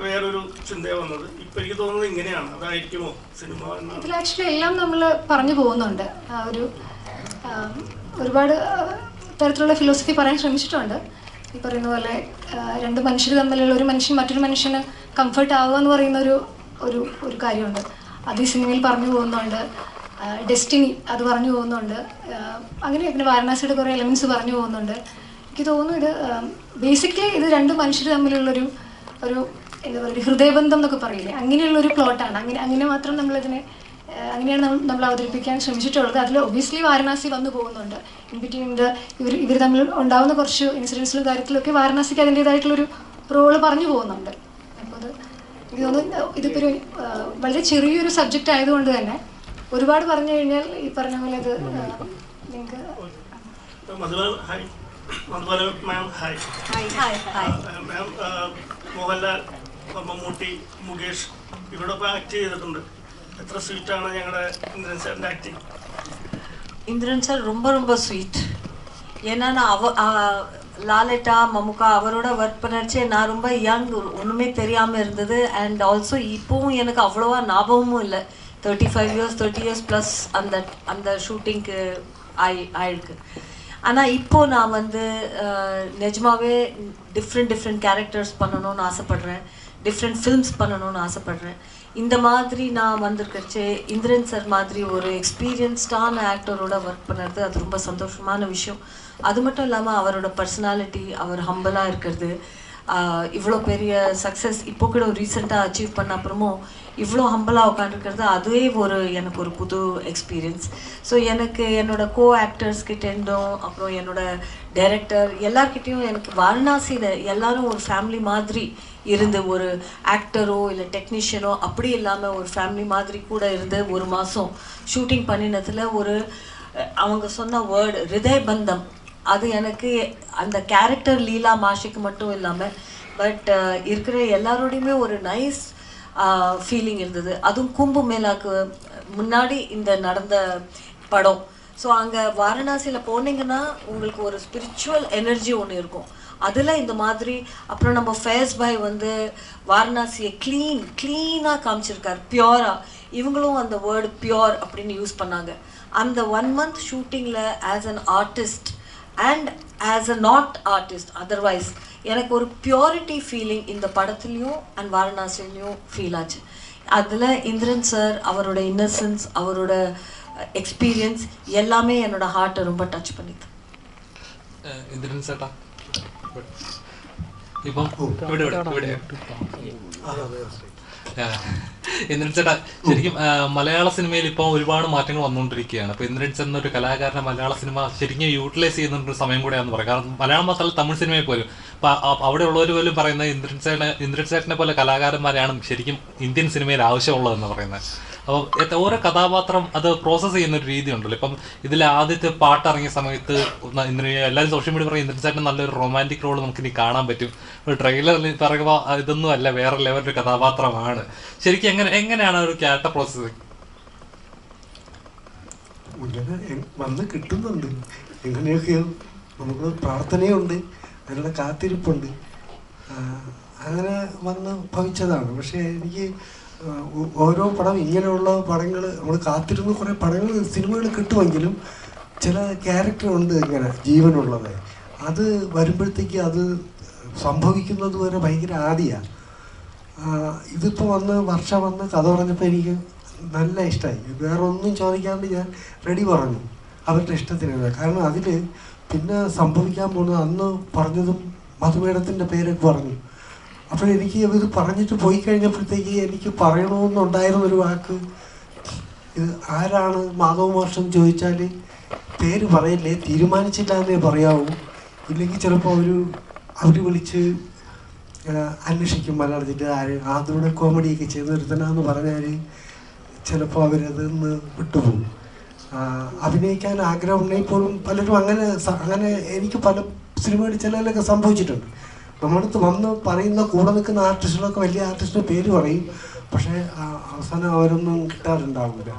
വേറൊരു ചിന്തയാണ് വന്നത്. ഇപ്പം എനിക്ക് തോന്നുന്നത് ഇങ്ങനെയാണ്, അതായിരിക്കുമോ സിനിമ എന്നാണ്. ഇതിൽ ആക്ച്വലി എല്ലാം നമ്മൾ പറഞ്ഞു പോകുന്നുണ്ട്. ഒരുപാട് തരത്തിലുള്ള ഫിലോസഫി പറയാൻ ശ്രമിച്ചിട്ടുണ്ട്. ഈ പറയുന്ന പോലെ രണ്ട് മനുഷ്യർ തമ്മിലുള്ള ഒരു മനുഷ്യൻ മറ്റൊരു മനുഷ്യന് കംഫർട്ട് ആവുക എന്ന് പറയുന്ന ഒരു കാര്യമുണ്ട്. അത് ഈ സിനിമയിൽ പറഞ്ഞു പോകുന്നുണ്ട്. ഡെസ്റ്റിനി അത് പറഞ്ഞു പോകുന്നുണ്ട്. അങ്ങനെ പിന്നെ വാരണാസിയുടെ കുറേ എലമെൻറ്റ്സ് പറഞ്ഞു പോകുന്നുണ്ട്. എനിക്ക് തോന്നുന്നു ഇത് ബേസിക്കലി ഇത് രണ്ട് മനുഷ്യർ തമ്മിലുള്ളൊരു എന്താ പറയുക, ഹൃദയബന്ധം എന്നൊക്കെ പറയില്ലേ, അങ്ങനെയുള്ളൊരു പ്ലോട്ടാണ്. അങ്ങനെ മാത്രം നമ്മളിതിനെ അങ്ങനെയാണ് നമ്മൾ അവതരിപ്പിക്കാൻ ശ്രമിച്ചിട്ടുള്ളത്. അതിൽ ഒബ്വിയസ്ലി വാരണാസി വന്നു പോകുന്നുണ്ട്. ഇൻ ബിറ്റ്വീൻ ഇവർ തമ്മിൽ ഉണ്ടാകുന്ന കുറച്ച് ഇൻസിഡൻസിലും കാര്യത്തിലൊക്കെ വാരണാസിക്ക് അതിൻ്റേതായിട്ടുള്ളൊരു റോള് പറഞ്ഞു പോകുന്നുണ്ട്. അപ്പോൾ അത് എനിക്ക് തോന്നുന്നു ഇതിപ്പോൾ ഒരു വളരെ ചെറിയൊരു സബ്ജക്റ്റ് ആയതുകൊണ്ട് തന്നെ ഒരുപാട് പറഞ്ഞു കഴിഞ്ഞാൽ ഈ പറഞ്ഞ പോലെ അത് നിങ്ങൾക്ക് മോഹൻലാൽ, മമ്മൂട്ടി, മുകേഷ് ഇവരോടൊപ്പം ആക്ട് ചെയ്തിട്ടുണ്ട്. എത്ര സ്വീറ്റാണ് ഞങ്ങളുടെ ഇന്ദ്രൻ സാറിൻ്റെ ആക്ടിങ്? இந்திரன் சார் ரொம்ப ரொம்ப ஸ்வீட். ஏன்னா நான் லாலட்டா மம்முக்கா அவரோட ஒர்க் பண்ணிச்சு. நான் ரொம்ப யங், ஒன்றுமே தெரியாமல் இருந்தது. அண்ட் ஆல்சோ இப்போவும் எனக்கு அவ்வளோவா ஞாபகமும் இல்லை. 35 years 30 years ப்ளஸ் அந்த ஷூட்டிங்க்கு ஆயிருக்கு. ஆனால் இப்போது நான் வந்து நிஜமாகவே டிஃப்ரெண்ட் கேரக்டர்ஸ் பண்ணணும்னு ஆசைப்பட்றேன். டிஃப்ரெண்ட் ஃபில்ம்ஸ் பண்ணணும்னு ஆசைப்பட்றேன். இந்த மாதிரி நான் வந்திருக்கச்சு இந்திரன் சார் மாதிரி ஒரு எக்ஸ்பீரியன்ஸ்டான ஆக்டரோட ஒர்க் பண்ணுறது அது ரொம்ப சந்தோஷமான விஷயம். அது மட்டும் இல்லாமல் அவரோட பர்சனாலிட்டி, அவர் ஹம்பலாக இருக்கிறது, இவ்வளோ பெரிய சக்ஸஸ் இப்போ கூட ரீசெண்டாக அச்சீவ் பண்ண அப்புறமும் இவ்வளோ ஹம்பலாக உட்காந்துருக்கிறது அதுவே எனக்கு ஒரு புது எக்ஸ்பீரியன்ஸ். ஸோ எனக்கு என்னோட கோ ஆக்டர்ஸ்கிட்டேருந்தும் அப்புறம் என்னோட டைரக்டர் எல்லார்கிட்டையும் எனக்கு வாரணாசியில் எல்லாரும் ஒரு ஃபேமிலி மாதிரி இருந்து, ஒரு ஆக்டரோ இல்லை டெக்னீஷியனோ அப்படி இல்லாமல் ஒரு ஃபேமிலி மாதிரி கூட இருந்து ஒரு மாதம் ஷூட்டிங் பண்ணினதில் அவங்க சொன்ன வேர்டு ஹிருதயபந்தம், அது எனக்கு அந்த கேரக்டர் லீலா மாஷிக்கு மட்டும் இல்லாமல் பட் இருக்கிற எல்லாரோடையுமே ஒரு நைஸ் ஃபீலிங் இருந்தது. அதுவும் கும்பு மேளாக்கு முன்னாடி இந்த நடந்த படம். ஸோ அங்கே வாரணாசியில் போனீங்கன்னா உங்களுக்கு ஒரு ஸ்பிரிச்சுவல் எனர்ஜி ஒன்று இருக்கும். அதில் இந்த மாதிரி அப்புறம் நம்ம ஃபேஸ் பாய் வந்து வாரணாசியை க்ளீனாக காமிச்சிருக்கார், பியூராக. இவங்களும் அந்த வேர்டு பியூர் அப்படின்னு யூஸ் பண்ணாங்க. அந்த 1 month ஷூட்டிங்கில் as an artist and as a not artist otherwise எனக்கு ஒரு பியூரிட்டி ஃபீலிங் இந்த படத்துலையும் அண்ட் வாரணாசிலையும் ஃபீல் ஆச்சு. அதில் இந்திரன் சார் அவரோட இன்னசென்ஸ், அவரோட எக்ஸ்பீரியன்ஸ் எல்லாமே என்னோட ஹார்ட்டை ரொம்ப டச் பண்ணிது. ഇന്ദ്രൻ ചേട്ടാ ഇപ്പം ഇന്ദ്രൻ ചേട്ടാ ശരിക്കും മലയാള സിനിമയിൽ ഇപ്പോൾ ഒരുപാട് മാറ്റങ്ങൾ വന്നുകൊണ്ടിരിക്കുകയാണ്. അപ്പോൾ ഇന്ദ്രൻ ചേട്ടൻ ഒരു കലാകാരനെ മലയാള സിനിമ ശരിക്കും യൂട്ടിലൈസ് ചെയ്യുന്നൊരു സമയം കൂടെയാണെന്ന് പറയാം. കാരണം മലയാളം മാത്രമല്ല തമിഴ് സിനിമയിൽ പോലും അവിടെ ഉള്ളവർ പോലും പറയുന്നത് ഇന്ദ്രൻ ചേട്ടനെ പോലെ കലാകാരന്മാരെയാണ് ശരിക്കും ഇന്ത്യൻ സിനിമയിൽ ആവശ്യമുള്ളതെന്ന് പറയുന്നത്. അപ്പോൾ ഓരോ കഥാപാത്രം അത് പ്രോസസ്സ് ചെയ്യുന്ന ഒരു രീതി ഉണ്ടല്ലോ. ഇപ്പം ഇതിലെ ആദ്യത്തെ പാട്ട് ഇറങ്ങിയ സമയത്ത് എല്ലാവരും സോഷ്യൽ മീഡിയ പറയും ഇന്ദ്രൻ ചേട്ടൻ നല്ലൊരു റൊമാൻറ്റിക് റോൾ നമുക്കിനി കാണാൻ പറ്റും. ഒരു ട്രെയിലറിൽ പറയുമ്പോൾ ഇതൊന്നും അല്ല, വേറെ ലെവലൊരു കഥാപാത്രമാണ്. ശരിക്കും എങ്ങനെയാണ് ഒരു ക്യാരക്ടർ പ്രോസസ്സിങ്? വന്ന് കിട്ടുന്നുണ്ട്, എങ്ങനെയൊക്കെയോ നമുക്ക് പ്രാർത്ഥനയുണ്ട്, അതിനുള്ള കാത്തിരിപ്പുണ്ട്, അങ്ങനെ വന്ന് ഭവിച്ചതാണ്. പക്ഷേ എനിക്ക് ഓരോ പടം ഇങ്ങനെയുള്ള പടങ്ങൾ നമ്മൾ കാത്തിരുന്ന് കുറേ പടങ്ങൾ സിനിമകൾ കിട്ടുമെങ്കിലും ചില ക്യാരക്ടറുണ്ട് ഇങ്ങനെ ജീവനുള്ളത്. അത് വരുമ്പോഴത്തേക്ക് അത് സംഭവിക്കുന്നത് വരെ ഭയങ്കര ആദിയാണ്. ഇതിപ്പോൾ വർഷം വന്ന് കഥ പറഞ്ഞപ്പോൾ എനിക്ക് നല്ല ഇഷ്ടമായി. വേറെ ഒന്നും ചോദിക്കാണ്ട് ഞാൻ റെഡി പറഞ്ഞു അവരുടെ ഇഷ്ടത്തിന്. കാരണം അതിൽ പിന്നെ സംഭവിക്കാൻ പോകുന്നത് അന്ന് പറഞ്ഞതും മധുമേടത്തിൻ്റെ പേരൊക്കെ പറഞ്ഞു. അപ്പോഴെനിക്ക് ഇത് പറഞ്ഞിട്ട് പോയി കഴിഞ്ഞപ്പോഴത്തേക്ക് എനിക്ക് പറയണമെന്നുണ്ടായിരുന്നൊരു വാക്ക്, ഇത് ആരാണ് മാധവ മാഷ്ടം ചോദിച്ചാൽ പേര് പറയില്ലേ, തീരുമാനിച്ചില്ല എന്നേ പറയാവൂ. ഇല്ലെങ്കിൽ ചിലപ്പോൾ അവർ വിളിച്ച് അന്വേഷിക്കും മലയാളത്തിൻ്റെ അതിലൂടെ കോമഡിയൊക്കെ ചെയ്തൊരുത്തനാന്ന് പറഞ്ഞാൽ ചിലപ്പോൾ അവരതിന്ന് വിട്ടുപോകും. അഭിനയിക്കാൻ ആഗ്രഹമുണ്ടെങ്കിൽ പോലും പലരും അങ്ങനെ എനിക്ക് പല സിനിമകളിൽ ചിലതിലൊക്കെ സംഭവിച്ചിട്ടുണ്ട്. നമ്മളടുത്ത് വന്ന് പറയുന്ന കൂടെ നിൽക്കുന്ന ആർട്ടിസ്റ്റുകളൊക്കെ വലിയ ആർട്ടിസ്റ്റിൻ്റെ പേര് പറയും, പക്ഷേ അവസാനം അവരൊന്നും കിട്ടാറുണ്ടാവില്ല.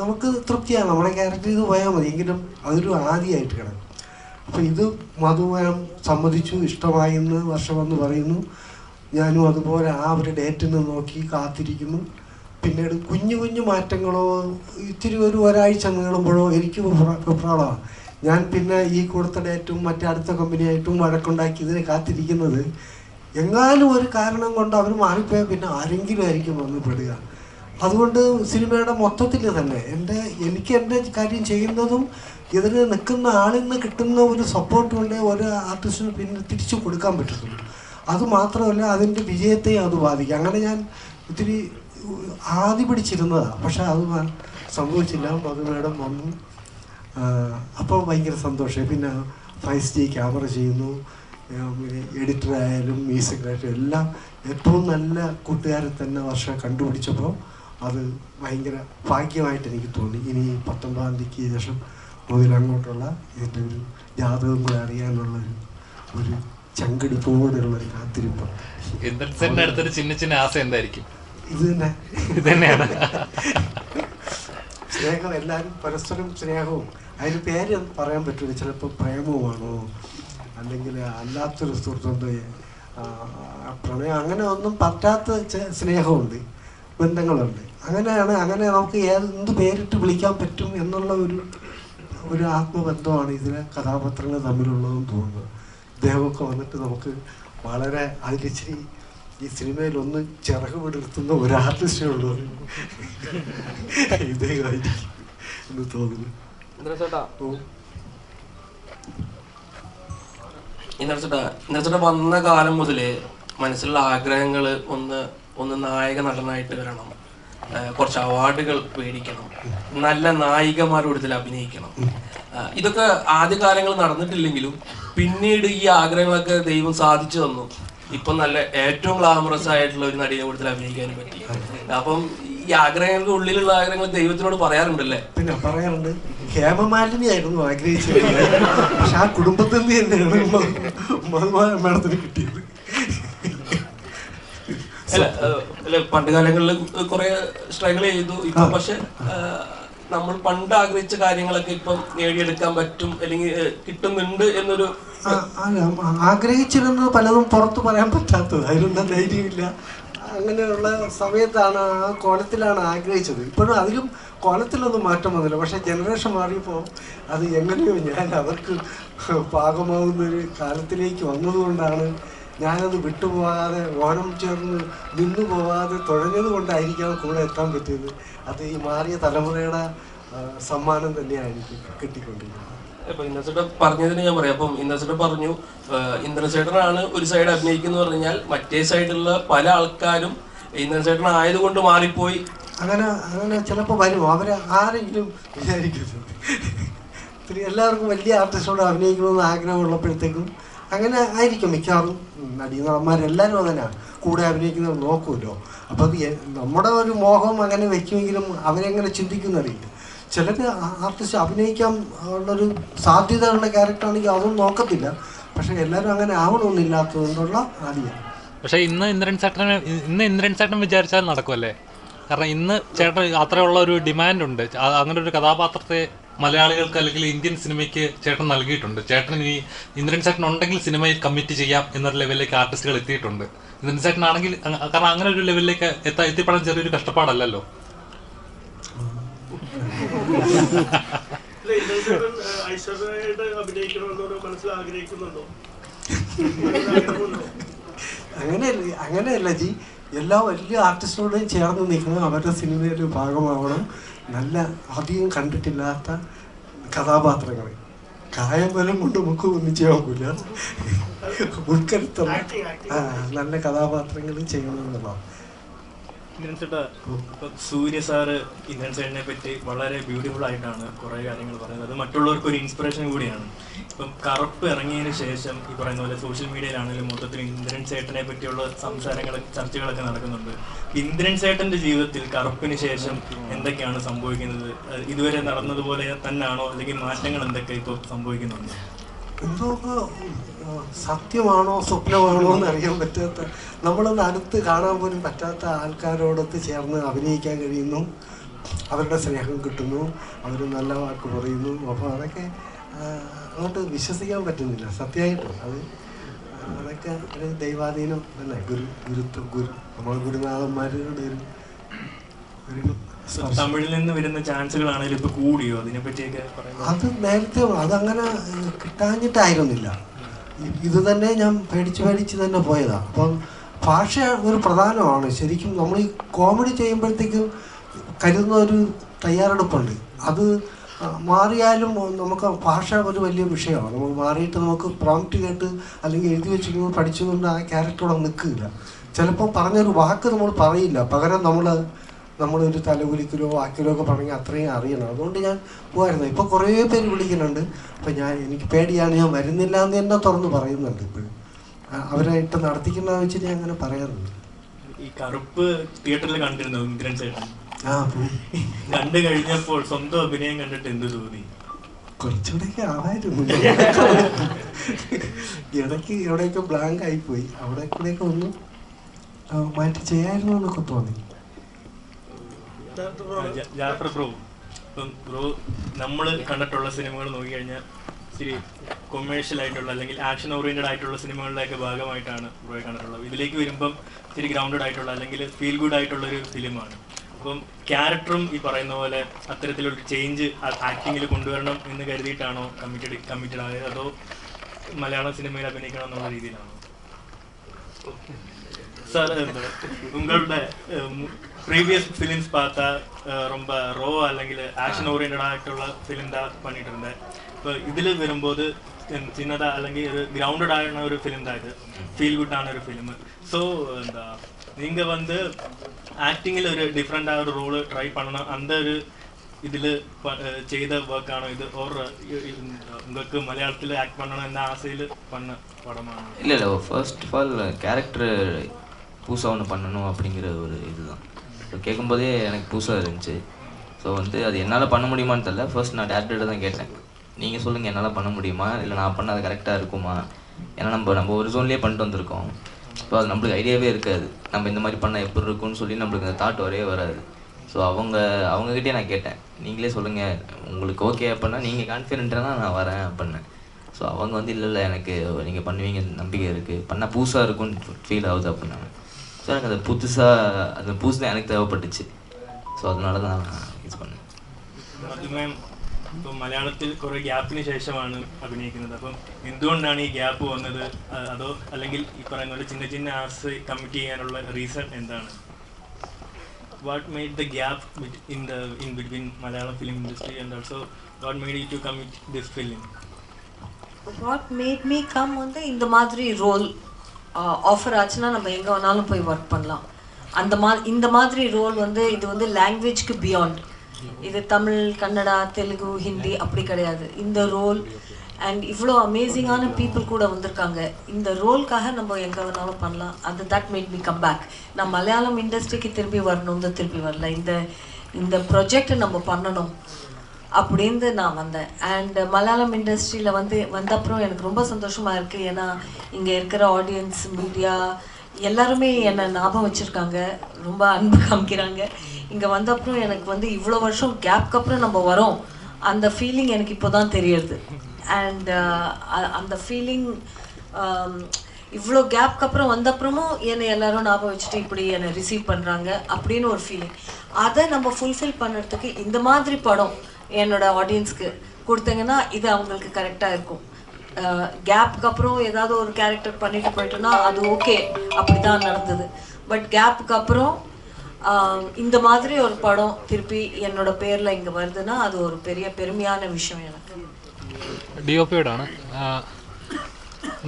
നമുക്ക് തൃപ്തിയാണ്, നമ്മുടെ ക്യാരക്ടർ ഇത് പോയാൽ മതി, എങ്കിലും അതൊരു ആദ്യമായിട്ട് കിടക്കും. അപ്പോൾ ഇത് മധുമയം സമ്മതിച്ചു, ഇഷ്ടമായി എന്ന് വർഷം വന്ന് പറയുന്നു. ഞാനും അതുപോലെ ഒരു ഡേറ്റിൽ നിന്ന് നോക്കി കാത്തിരിക്കുന്നു. പിന്നീട് കുഞ്ഞു കുഞ്ഞു മാറ്റങ്ങളോ ഇത്തിരി ഒരാഴ്ച നീളുമ്പോഴോ എനിക്ക് വെപ്രാളമാണ്. ഞാൻ പിന്നെ ഈ കൂടത്തടയായിട്ടും മറ്റേ അടുത്ത കമ്പനിയായിട്ടും വഴക്കുണ്ടാക്കി ഇതിനെ കാത്തിരിക്കുന്നത് എങ്ങാനും ഒരു കാരണം കൊണ്ട് അവർ മാറിപ്പോയാൽ പിന്നെ ആരെങ്കിലും ആയിരിക്കും വന്ന് പെടുക. അതുകൊണ്ട് സിനിമയുടെ മൊത്തത്തിൽ തന്നെ എനിക്ക് എൻ്റെ കാര്യം ചെയ്യുന്നതും ഇതിന് നിൽക്കുന്ന ആളിൽ നിന്ന് കിട്ടുന്ന ഒരു സപ്പോർട്ട് കൊണ്ട് ഒരു ആർട്ടിസ്റ്റിന് പിന്നെ തിരിച്ചു കൊടുക്കാൻ പറ്റത്തുള്ളൂ. അതുമാത്രമല്ല അതിൻ്റെ വിജയത്തെയും അത് ബാധിക്കും. അങ്ങനെ ഞാൻ ഇത്തിരി ആദ്യ പിടിച്ചിരുന്നതാണ്, പക്ഷെ അത് സംഭവിച്ചില്ല. മധു മേഡം വന്നു, അപ്പോൾ ഭയങ്കര സന്തോഷമായി. പിന്നെ 5G ക്യാമറ ചെയ്യുന്നു, എഡിറ്ററായാലും മ്യൂസിക്കായിട്ടും എല്ലാം ഏറ്റവും നല്ല കൂട്ടുകാരെ തന്നെ വർഷം കണ്ടുപിടിച്ചപ്പോൾ അത് ഭയങ്കര ഭാഗ്യമായിട്ട് എനിക്ക് തോന്നി. ഇനി 19-ാം തീയതിക്ക് ശേഷം മുതൽ അങ്ങോട്ടുള്ള ഇതിൻ്റെ ഒരു ജാതകം കൂടെ അറിയാനുള്ള ഒരു ചങ്കടിപ്പോടുള്ള ഒരു കാത്തിരിപ്പ്. അടുത്തൊരു ചിന്ന ചിന്ന ആശ എന്തായിരിക്കും? ഇത് തന്നെയാണ് സ്നേഹം. എല്ലാവരും പരസ്പരം സ്നേഹവും, അതിന് പേര് പറയാൻ പറ്റില്ല. ചിലപ്പോൾ പ്രേമവുമാണോ അല്ലെങ്കിൽ അല്ലാത്തൊരു സുഹൃത്തുണ്ട്, പ്രണയം, അങ്ങനെ ഒന്നും പറ്റാത്ത സ്നേഹമുണ്ട്, ബന്ധങ്ങളുണ്ട്. അങ്ങനെ നമുക്ക് എന്ത് പേരിട്ട് വിളിക്കാൻ പറ്റും എന്നുള്ള ഒരു ആത്മബന്ധമാണ് ഇതിലെ കഥാപാത്രങ്ങൾ തമ്മിലുള്ളതെന്ന് തോന്നുന്നത്. ഇദ്ദേഹമൊക്കെ വന്നിട്ട് നമുക്ക് വളരെ അതിലിച്ചിരി ഈ സിനിമയിൽ ഒന്ന് ചിറക് വിടർത്തുന്ന ഒരു ആർട്ടിസ്റ്റേ ഉള്ളത് ഇദ്ദേഹമായിരിക്കും എന്ന് തോന്നുന്നു. ഇന്നത്തെ വന്ന കാലം മുതല് മനസ്സിലുള്ള ആഗ്രഹങ്ങൾ ഒന്ന് നായക നടനായിട്ട് വരണം, കുറച്ച് അവാർഡുകൾ മേടിക്കണം, നല്ല നായികമാരോട് ഇതിൽ അഭിനയിക്കണം. ഇതൊക്കെ ആദ്യകാലങ്ങൾ നടന്നിട്ടില്ലെങ്കിലും പിന്നീട് ഈ ആഗ്രഹങ്ങളൊക്കെ ദൈവം സാധിച്ചു തന്നു. ഇപ്പം നല്ല ഏറ്റവും ഗ്ലാമറസ് ആയിട്ടുള്ള ഒരു നടിയെ കൂടുതൽ അഭിനയിക്കാനും പറ്റി. അപ്പം ഈ ആഗ്രഹങ്ങൾക്ക് ഉള്ളിലുള്ള ആഗ്രഹങ്ങൾ ദൈവത്തിനോട് പറയാറുണ്ടല്ലേ? പിന്നെ പറയാറുണ്ട്. ഹേമമാലിനി ആയിരുന്നു ആഗ്രഹിച്ചത്, പക്ഷെ ആ കുടുംബത്തിൽ നിന്ന് തന്നെയാണ് മേഡത്തിന് കിട്ടിയത്. അല്ല പണ്ട് കാലങ്ങളിൽ കുറെ സ്ട്രഗിൾ ചെയ്തു. ഇപ്പൊ പക്ഷെ നമ്മൾ പണ്ട് ആഗ്രഹിച്ച കാര്യങ്ങളൊക്കെ ഇപ്പം നേടിയെടുക്കാൻ പറ്റും അല്ലെങ്കിൽ കിട്ടുന്നുണ്ട് എന്നൊരു ആഗ്രഹിച്ചിരുന്നത് പലതും പുറത്ത് പറയാൻ പറ്റാത്തത്, അതിലൊന്നും ധൈര്യമില്ല. അങ്ങനെയുള്ള സമയത്താണ് ആ കോലത്തിലാണ് ആഗ്രഹിച്ചത്. ഇപ്പോഴും അതിലും കോലത്തിലൊന്നും മാറ്റം വന്നില്ല. പക്ഷെ ജനറേഷൻ മാറിയപ്പോൾ അത് എങ്ങനെയോ ഞാൻ അവർക്ക് പാകമാവുന്നൊരു കാലത്തിലേക്ക് വന്നതുകൊണ്ടാണ് ഞാനത് വിട്ടുപോകാതെ ഓണം ചേർന്ന് നിന്നു പോകാതെ തുഴഞ്ഞത് കൊണ്ടായിരിക്കാം കൂടെ എത്താൻ പറ്റിയത്. അത് ഈ മാറിയ തലമുറയുടെ സമ്മാനം തന്നെയാണ് എനിക്ക് കിട്ടിക്കൊണ്ടിരിക്കുന്നത്. ഇപ്പൊ ഇന്ദ്രചേട്ടൻ പറഞ്ഞതിന് ഞാൻ പറയാം. അപ്പം ഇന്ദ്രചേട്ടൻ പറഞ്ഞു ഇന്ദ്രചേട്ടനാണ് ഒരു സൈഡ് അഭിനയിക്കുന്ന പറഞ്ഞാൽ മറ്റേ സൈഡിലുള്ള പല ആൾക്കാരും ഇന്ദ്രചേട്ടൻ ആയതുകൊണ്ട് മാറിപ്പോയി. അങ്ങനെ ചിലപ്പോൾ വരും. അവരെ ആരെങ്കിലും വിചാരിക്കുന്നത് എല്ലാവർക്കും വലിയ ആർട്ടിസ്റ്റോട് അഭിനയിക്കണമെന്ന് ആഗ്രഹമുള്ളപ്പോഴത്തേക്കും അങ്ങനെ ആയിരിക്കും മിക്കവാറും നടീനടന്മാരെല്ലാവരും അങ്ങനെയാണ്. കൂടെ അഭിനയിക്കുന്നത് നോക്കുമല്ലോ. അപ്പോൾ അത് നമ്മുടെ ഒരു മോഹം അങ്ങനെ വെക്കുമെങ്കിലും അവരെങ്ങനെ ചിന്തിക്കുന്നറിയില്ല. ചിലർ ആർട്ടിസ്റ്റ് അഭിനയിക്കാൻ ഉള്ളൊരു സാധ്യതയുള്ള ക്യാരക്ടറാണെങ്കിൽ അതൊന്നും നോക്കത്തില്ല. പക്ഷെ എല്ലാവരും അങ്ങനെ ആവണമെന്നില്ലാത്തതുകൊണ്ടുള്ള ആദ്യം. പക്ഷെ ഇന്ന് ഇന്ദ്രൻ ചേട്ടൻ വിചാരിച്ചാൽ നടക്കുമല്ലേ? കാരണം ഇന്ന് ചേട്ടൻ അത്രയുള്ള ഒരു ഡിമാൻഡ് ഉണ്ട്. അങ്ങനെ ഒരു കഥാപാത്രത്തെ മലയാളികൾക്ക് അല്ലെങ്കിൽ ഇന്ത്യൻ സിനിമയ്ക്ക് ചേട്ടൻ നൽകിയിട്ടുണ്ട്. ചേട്ടൻ ഇനി ഇന്ദ്രൻ ചേട്ടൻ ഉണ്ടെങ്കിൽ സിനിമയിൽ കമ്മിറ്റ് ചെയ്യാം എന്നൊരു ലെവലിലേക്ക് ആർട്ടിസ്റ്റുകൾ എത്തിയിട്ടുണ്ട്. ഇന്ദ്രൻ ചേട്ടനാണെങ്കിൽ കാരണം അങ്ങനെ ഒരു ലെവലിലേക്ക് എത്തിപ്പെടാൻ ചെറിയൊരു കഷ്ടപ്പാടല്ലല്ലോ. അങ്ങനെയല്ല ജി, എല്ലാ വലിയ ആർട്ടിസ്റ്റോടും ചേർന്ന് നിൽക്കുന്നത് അവരുടെ സിനിമയുടെ ഭാഗമാവണം. നല്ല അധികം കണ്ടിട്ടില്ലാത്ത കഥാപാത്രങ്ങൾ കായബലം കൊണ്ട് നമുക്ക് ഒന്നിച്ചു നോക്കില്ല. ഉൾക്കരുത്തുള്ള നല്ല കഥാപാത്രങ്ങൾ ചെയ്യണമെന്നുള്ളതാണ്. ഇന്ദ്രൻ ചേട്ടാ, ഇപ്പം സൂര്യ സാറ് ഇന്ദ്രൻ ചേട്ടനെ പറ്റി വളരെ ബ്യൂട്ടിഫുൾ ആയിട്ടാണ് കുറേ കാര്യങ്ങൾ പറയുന്നത്. അത് മറ്റുള്ളവർക്ക് ഒരു ഇൻസ്പിറേഷൻ കൂടിയാണ്. ഇപ്പം കറുപ്പ് ഇറങ്ങിയതിന് ശേഷം ഈ പറയുന്ന പോലെ സോഷ്യൽ മീഡിയയിലാണെങ്കിലും മൊത്തത്തിൽ ഇന്ദ്രൻ ചേട്ടനെ പറ്റിയുള്ള സംസാരങ്ങളും ചർച്ചകളൊക്കെ നടക്കുന്നുണ്ട്. ഇന്ദ്രൻ ചേട്ടൻ്റെ ജീവിതത്തിൽ കറുപ്പിന് ശേഷം എന്തൊക്കെയാണ് സംഭവിക്കുന്നത്? ഇതുവരെ നടന്നതുപോലെ തന്നെയാണോ അല്ലെങ്കിൽ മാറ്റങ്ങൾ എന്തൊക്കെ ഇപ്പോൾ സംഭവിക്കുന്നുണ്ട്? എന്തൊക്കെ സത്യമാണോ സ്വപ്നമാണോ എന്ന് അറിയാൻ പറ്റാത്ത, നമ്മളൊന്ന് അടുത്ത് കാണാൻ പോലും പറ്റാത്ത ആൾക്കാരോടൊത്ത് ചേർന്ന് അഭിനയിക്കാൻ കഴിയുന്നു. അവരുടെ സ്നേഹം കിട്ടുന്നു, അവർ നല്ല വാക്ക് പറയുന്നു. അപ്പോൾ അതൊക്കെ അങ്ങോട്ട് വിശ്വസിക്കാൻ പറ്റുന്നില്ല സത്യമായിട്ടും. അതൊക്കെ ഒരു ദൈവാധീനം അല്ലേ, ഗുരുത്വം, നമ്മുടെ ഗുരുനാഥന്മാരുടെ ഒരു തമിഴിൽ നിന്ന് വരുന്ന ചാൻസുകളാണെങ്കിലും ഇപ്പൊ കൂടിയോ? അതിനെപ്പറ്റിയൊക്കെ പറയുന്നത് അത് നേരത്തെ അതങ്ങനെ കിട്ടാഞ്ഞിട്ടായിരുന്നില്ല. ഇത് തന്നെ ഞാൻ പേടിച്ച് തന്നെ പോയതാണ്. അപ്പം ഭാഷ ഒരു പ്രധാനമാണ്. ശരിക്കും നമ്മൾ ഈ കോമഡി ചെയ്യുമ്പോഴത്തേക്കും കരുതുന്ന ഒരു തയ്യാറെടുപ്പുണ്ട്. അത് മാറിയാലും നമുക്ക് ഭാഷ ഒരു വലിയ വിഷയമാണ്. നമ്മൾ മാറിയിട്ട് നമുക്ക് പ്രോംപ്റ്റ് കേട്ട് അല്ലെങ്കിൽ എഴുതി വെച്ചിരിക്കുന്നത് പഠിച്ചുകൊണ്ട് ആ ക്യാരക്ടറോടെ നിൽക്കില്ല. ചിലപ്പോൾ പറഞ്ഞൊരു വാക്ക് നമ്മൾ പറയില്ല, പകരം നമ്മളൊരു തലകുലിക്കലോ വാക്കിലോ ഒക്കെ പറഞ്ഞാൽ അത്രയും അറിയണം. അതുകൊണ്ട് ഞാൻ പോകായിരുന്നു. ഇപ്പോൾ കുറേ പേര് വിളിക്കുന്നുണ്ട്. അപ്പം എനിക്ക് പേടിയാണ്, ഞാൻ വരുന്നില്ല എന്ന് തന്നെ തുറന്ന് പറയുന്നുണ്ട്. ഇപ്പോഴും അവരായിട്ട് നടത്തിക്കുന്നതെന്ന് വെച്ചിട്ട് ഞാൻ അങ്ങനെ പറയാറുണ്ട്. ഈ കറുപ്പ് തിയേറ്ററിൽ കണ്ടിരുന്നു ഇന്ദ്രൻ ചേട്ടൻ. കണ്ടു കഴിഞ്ഞപ്പോൾ സ്വന്തം അഭിനയം കണ്ടിട്ട് എന്ത് തോന്നി? കുറച്ചുകൂടെയൊക്കെ ആവായിരുന്നു. ഇടയ്ക്ക് എവിടെയൊക്കെ ബ്ലാങ്ക് ആയിപ്പോയി. അവിടെ കൂടെയൊക്കെ ഒന്ന് മാറ്റി ചെയ്യായിരുന്നു എന്നൊക്കെ തോന്നി. ജാഫർ ബ്രോ, ഇപ്പം ബ്രോ നമ്മൾ കണ്ടിട്ടുള്ള സിനിമകൾ നോക്കിക്കഴിഞ്ഞാൽ ഇച്ചിരി കൊമേഴ്ഷ്യൽ ആയിട്ടുള്ള അല്ലെങ്കിൽ ആക്ഷൻ ഓറിയന്റഡ് ആയിട്ടുള്ള സിനിമകളുടെയൊക്കെ ഭാഗമായിട്ടാണ് ബ്രോയെ കണ്ടിട്ടുള്ളത്. ഇതിലേക്ക് വരുമ്പം ഇച്ചിരി ഗ്രൗണ്ടഡ് ആയിട്ടുള്ള അല്ലെങ്കിൽ ഫീൽ ഗുഡ് ആയിട്ടുള്ളൊരു ഫിലിമാണ്. അപ്പം ക്യാരക്ടറും ഈ പറയുന്ന പോലെ അത്തരത്തിലൊരു ചേഞ്ച് ആക്ടിങ്ങിൽ കൊണ്ടുവരണം എന്ന് കരുതിയിട്ടാണോ കമ്മിറ്റഡ് ആയത്, അതോ മലയാള സിനിമയിൽ അഭിനയിക്കണം എന്നുള്ള രീതിയിലാണോ? സാർ, ഉങ്ങളുടെ ப்ரீவியஸ் ஃபிலிம்ஸ் பார்த்தா ரொம்ப ரோவா അല്ലെങ്കിൽ ആക്ഷൻ ഓറിയന്റഡ് ആയിട്ടുള്ള ഫിലിം தான் பண்ணிட்டு இருந்தேன். இப்போ ഇതിൽ വരുമ്പോൾ ചിന്നതാ അല്ലെങ്കിൽ ഒരു ഗ്രൗണ്ടഡ് ആയിട്ടുള്ള ഒരു ഫിലിം தான் ഇത്, ഫീൽ ഗുഡ് ആണ് ഒരു ഫിലിം. ஸோ എന്താ நீங்கள் வந்து ஆக்டிங்கில் ஒரு டிஃப்ரெண்டாக ஒரு ரோல் ட்ரை பண்ணணும், அந்த ஒரு ഇതിൽ ചെയ്ത വർക്കാണോ ഇത്? ഓർ உங்களுக்கு മലയാളത്തിൽ ആക്ട് பண்ணணும் എന്ന ആശയിൽ பண்ண പടമാണോ? இல்லை ஃபர்ஸ்ட் ஆஃப் ஆல் கேரக்டர் புதுசாக ஒன்று பண்ணணும் அப்படிங்கிற ஒரு இதுதான். ஸோ கேட்கும்போதே எனக்கு புதுசாக இருந்துச்சு. ஸோ வந்து அது என்னால் பண்ண முடியுமான்னு தெரியல. ஃபர்ஸ்ட் நான் டேரக்டர்கிட்ட தான் கேட்டேன், நீங்கள் சொல்லுங்கள் என்னால் பண்ண முடியுமா, இல்லை நான் பண்ண அது கரெக்டாக இருக்குமா? ஏன்னா நம்ம ஒரு ஜோன்லேயே பண்ணிட்டு வந்திருக்கோம். ஸோ அது நம்மளுக்கு ஐடியாவே இருக்காது, நம்ம இந்த மாதிரி பண்ணால் எப்படி இருக்குன்னு சொல்லி நம்மளுக்கு அந்த தாட் வரவே வராது. ஸோ அவங்ககிட்டே நான் கேட்டேன், நீங்களே சொல்லுங்கள் உங்களுக்கு ஓகே அப்படின்னா, நீங்கள் கான்ஃபிடென்ட்டாக நான் வரேன் அப்படின்னேன். ஸோ அவங்க வந்து இல்லை எனக்கு நீங்கள் பண்ணுவீங்க நம்பிக்கை இருக்குது, பண்ணால் புதுசாக இருக்குன்னு ஃபீல் ஆகுது அப்படின்னாங்க. ஸோ எனக்கு அது புதுசு தான் எனக்கு தேவைப்பட்டுச்சு. ஸோ அதனால தான் நான் யூஸ் பண்ணேன். ഇപ്പം മലയാളത്തിൽ കുറേ ഗ്യാപ്പിന് ശേഷമാണ് അഭിനയിക്കുന്നത്. അപ്പം എന്തുകൊണ്ടാണ് ഈ ഗ്യാപ്പ് വന്നത്? അതോ അല്ലെങ്കിൽ ഈ പറയുന്ന പോലെ ചിന്ന ചിന്ന ആർട്സ് കമ്മിറ്റ് ചെയ്യാനുള്ള റീസൺ എന്താണ്? What made the gap in between Malayalam film industry and also what made you to commit this film? What made me come வந்து இந்த மாதிரி ரோல் ஆஃபர் ஆச்சுன்னா நம்ம எங்கே வேணாலும் போய் ஒர்க் பண்ணலாம். இந்த மாதிரி ரோல் வந்து இது வந்து லாங்குவேஜ்க்கு பியாண்ட். இது தமிழ், கன்னடா, தெலுங்கு, ஹிந்தி அப்படி கிடையாது. இந்த ரோல் அண்ட் இவ்வளோ அமேசிங்கான பீப்புள் கூட வந்திருக்காங்க. இந்த ரோல்க்காக நம்ம எங்கே வேணாலும் பண்ணலாம். அது that made me come back. நான் மலையாளம் இண்டஸ்ட்ரிக்கு திரும்பி வரணும்னு திரும்பி வரல, இந்த ப்ரொஜெக்டை நம்ம பண்ணணும் அப்படின்னு நான் வந்தேன். அண்ட் மலையாளம் இண்டஸ்ட்ரியில் வந்தப்புறம் எனக்கு ரொம்ப சந்தோஷமாக இருக்குது. ஏன்னா இங்கே இருக்கிற ஆடியன்ஸ், மீடியா எல்லாருமே என்னை ஞாபகம் வச்சுருக்காங்க, ரொம்ப அன்பு காமிக்கிறாங்க. இங்கே வந்தப்புறம் எனக்கு இவ்வளோ வருஷம் கேப்க்கு அப்புறம் நம்ம வரோம், அந்த ஃபீலிங் எனக்கு இப்போ தான் தெரியுது. அண்ட் அந்த ஃபீலிங் இவ்வளோ கேப்க்கு அப்புறம் வந்தப்புறமும் என்னை எல்லாரும் ஞாபகம் வச்சுட்டு இப்படி என்னை ரிசீவ் பண்ணுறாங்க அப்படின்னு ஒரு ஃபீலிங். அதை நம்ம ஃபுல்ஃபில் பண்ணுறதுக்கு இந்த மாதிரி படம் என்னோட ஆடியன்ஸ்க்கு கொடுத்தீங்கன்னா இது அவங்களுக்கு கரெக்டாக இருக்கும். கேப்புக்கு அப்புறம் ஏதாவது ஒரு கேரக்டர் பண்ணிட்டு போயிட்டோன்னா அது ஓகே, அப்படி தான் நடந்தது. பட் கேப்புக்கு அப்புறம் இந்த மாதிரி ஒரு படம் திருப்பி என்னோட பேரில் இங்கே வருதுன்னா அது ஒரு பெரிய பெருமையான விஷயம் எனக்கு. DOP-യോടാണ്.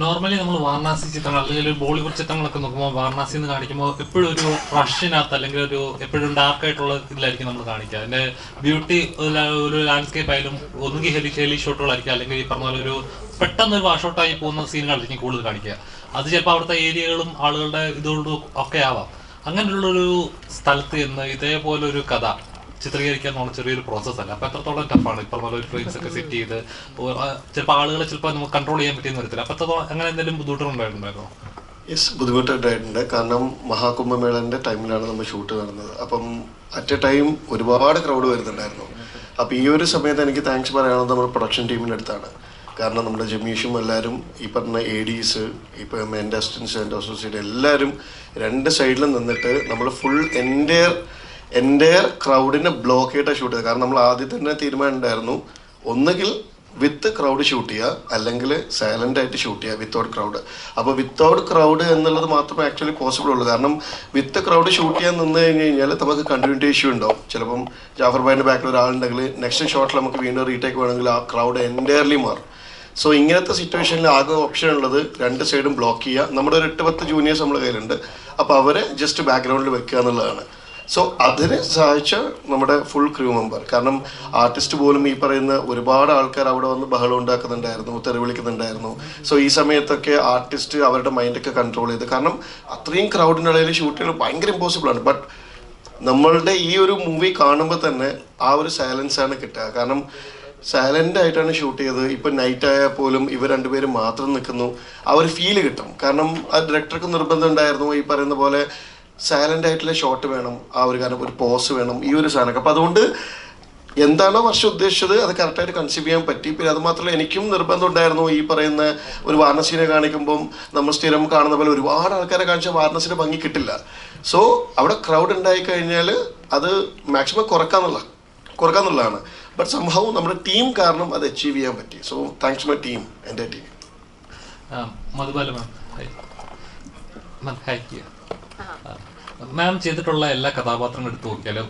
നോർമലി നമ്മൾ വാരണാസി ചിത്രങ്ങൾ അല്ലെങ്കിൽ ബോളിവുഡ് ചിത്രങ്ങളൊക്കെ നോക്കുമ്പോൾ വാരണാസി എന്ന് കാണിക്കുമ്പോൾ എപ്പോഴും ഒരു റഷ്യനകത്ത് അല്ലെങ്കിൽ എപ്പോഴും ഡാർക്കായിട്ടുള്ള ഇതിലായിരിക്കും നമ്മൾ കാണിക്കുക. അതിൻ്റെ ബ്യൂട്ടി ഒരു ലാൻഡ്സ്കേപ്പ് ആയാലും ഒന്നുകിൽ ഹെലി ഷോട്ടുകളായിരിക്കും, അല്ലെങ്കിൽ ഈ പറഞ്ഞ പോലെ ഒരു പെട്ടെന്നൊരു വാഷൗട്ടായി പോകുന്ന സീനുകളായിരിക്കും കൂടുതൽ കാണിക്കുക. അത് ചിലപ്പോൾ അവിടുത്തെ ഏരിയകളും ആളുകളുടെ ഇതുകൊണ്ടും ഒക്കെ ആവാം. അങ്ങനെയുള്ളൊരു സ്ഥലത്ത് നിന്ന് ഇതേപോലൊരു കഥ ചിത്രീകരിക്കാൻ നമ്മൾ ചെറിയൊരു പ്രോസസ്സല്ല. അപ്പോൾ എത്രത്തോളം ടഫാണ് ഈ പറഞ്ഞ ഒരു ഫ്രെയിംസ് ഒക്കെ സെറ്റ് ചെയ്ത് ചിലപ്പോൾ ആളുകളെ ചിലപ്പോൾ നമുക്ക് കൺട്രോൾ ചെയ്യാൻ പറ്റിയെന്ന് വരത്തില്ല. അപ്പോൾ എത്രത്തോളം അങ്ങനെ എന്തെങ്കിലും ബുദ്ധിമുട്ടുണ്ടായിട്ടുണ്ടായിരുന്നോ? യെസ്, ബുദ്ധിമുട്ടുണ്ടായിട്ടുണ്ട്. കാരണം മഹാകുംഭമേളൻ്റെ ടൈമിലാണ് നമ്മൾ ഷൂട്ട് നടന്നത്. അപ്പം അറ്റ് എ ടൈം ഒരുപാട് ക്രൗഡ് വരുന്നുണ്ടായിരുന്നു. അപ്പോൾ ഈ ഒരു സമയത്ത് എനിക്ക് താങ്ക്സ് പറയാനുള്ളത് നമ്മുടെ പ്രൊഡക്ഷൻ ടീമിൻ്റെ അടുത്താണ്. കാരണം നമ്മുടെ ജമീഷും എല്ലാവരും ഈ പറഞ്ഞ ADs, ഇപ്പം എൻ്റെ അസിസ്റ്റൻസ്, എൻ്റെ അസോസിയേറ്റ് എല്ലാവരും രണ്ട് സൈഡിലും നിന്നിട്ട് നമ്മൾ ഫുൾ എൻ്റെ എൻ്റെ ക്രൗഡിനെ ബ്ലോക്ക് ചെയ്തിട്ടാണ് ഷൂട്ട് ചെയ്തത്. കാരണം നമ്മൾ ആദ്യം തന്നെ തീരുമാനം ഉണ്ടായിരുന്നു, ഒന്നുകിൽ വിത്ത് ക്രൗഡ് ഷൂട്ട് ചെയ്യുക, അല്ലെങ്കിൽ സൈലൻ്റ് ആയിട്ട് ഷൂട്ട് ചെയ്യുക വിത്തൗട്ട് ക്രൗഡ്. അപ്പോൾ വിത്തൗട്ട് ക്രൗഡ് എന്നുള്ളത് മാത്രമേ ആക്ച്വലി പോസിബിൾ ഉള്ളൂ. കാരണം വിത്ത് ക്രൗഡ് ഷൂട്ട് ചെയ്യാൻ നിന്ന് കഴിഞ്ഞ് കഴിഞ്ഞാൽ നമുക്ക് കണ്ടിന്യൂറ്റി ഇഷ്യൂ ഉണ്ടാവും. ചിലപ്പം ജാഫർ ഭായിൻ്റെ ബാക്കിൽ ഒരാളുണ്ടെങ്കിൽ നെക്സ്റ്റ് ഷോട്ടിൽ നമുക്ക് വീണ്ടും റീടേക്ക് വേണമെങ്കിൽ ആ ക്രൗഡ് എൻറ്റയർലി മാറും. സോ ഇങ്ങനത്തെ സിറ്റുവേഷനിൽ ആകെ ഓപ്ഷൻ ഉള്ളത് രണ്ട് സൈഡും ബ്ലോക്ക് ചെയ്യുക. നമ്മുടെ ഒരു 8-10 ജൂനിയേഴ്സ് നമ്മുടെ കയ്യിലുണ്ട്, അപ്പോൾ അവരെ ജസ്റ്റ് ബാക്ക്ഗ്രൗണ്ടിൽ വെക്കുക എന്നുള്ളതാണ്. സോ അതിനെ സഹായിച്ച നമ്മുടെ ഫുൾ ക്രൂ മെമ്പർ. കാരണം ആർട്ടിസ്റ്റ് പോലും ഈ പറയുന്ന ഒരുപാട് ആൾക്കാർ അവിടെ വന്ന് ബഹളം ഉണ്ടാക്കുന്നുണ്ടായിരുന്നു, തെറി വിളിക്കുന്നുണ്ടായിരുന്നു. സോ ഈ സമയത്തൊക്കെ ആർട്ടിസ്റ്റ് അവരുടെ മൈൻഡൊക്കെ കൺട്രോൾ ചെയ്ത്, കാരണം അത്രയും ക്രൗഡിനിടയിൽ ഷൂട്ട് ചെയ്യുന്നത് ഭയങ്കര ഇമ്പോസിബിളാണ്. ബട്ട് നമ്മളുടെ ഈ ഒരു മൂവി കാണുമ്പോൾ തന്നെ ആ ഒരു സൈലൻസാണ് കിട്ടുക. കാരണം സൈലൻ്റ് ആയിട്ടാണ് ഷൂട്ട് ചെയ്തത്. ഇപ്പം നൈറ്റ് ആയാൽ പോലും ഇവർ രണ്ടുപേരും മാത്രം നിൽക്കുന്നു, ആ ഒരു ഫീല് കിട്ടും. കാരണം ആ ഡയറക്ടർക്ക് നിർബന്ധം ഉണ്ടായിരുന്നു ഈ പറയുന്ന പോലെ സൈലൻ്റ് ആയിട്ടുള്ള ഷോട്ട് വേണം, ആ ഒരു കാരണം ഒരു പോസ് വേണം, ഈ ഒരു സാധനമൊക്കെ. അപ്പോൾ അതുകൊണ്ട് എന്താണോ വർഷം ഉദ്ദേശിച്ചത് അത് കറക്റ്റായിട്ട് കൺസീവ് ചെയ്യാൻ പറ്റി. പിന്നെ അത് മാത്രമല്ല എനിക്കും നിർബന്ധം ഉണ്ടായിരുന്നു, ഈ പറയുന്ന ഒരു വാരണാസിനെ കാണിക്കുമ്പം നമ്മൾ സ്ഥിരം കാണുന്ന പോലെ ഒരുപാട് ആൾക്കാരെ കാണിച്ചാൽ വാരണാസിൻ്റെ ഭംഗി കിട്ടില്ല. സോ അവിടെ ക്രൗഡ് ഉണ്ടായി കഴിഞ്ഞാൽ അത് മാക്സിമം കുറക്കാന്നുള്ളതാണ്. ബട്ട് സംഭവം നമ്മുടെ ടീം കാരണം അത് അച്ചീവ് ചെയ്യാൻ പറ്റി. സോ താങ്ക്സ് മൈ ടീം, എൻ്റെ ടീം. മധുബാല മാം ചെയ്തിട്ടുള്ള എല്ലാ കഥാപാത്രങ്ങളും എടുത്തു നോക്കിയാലും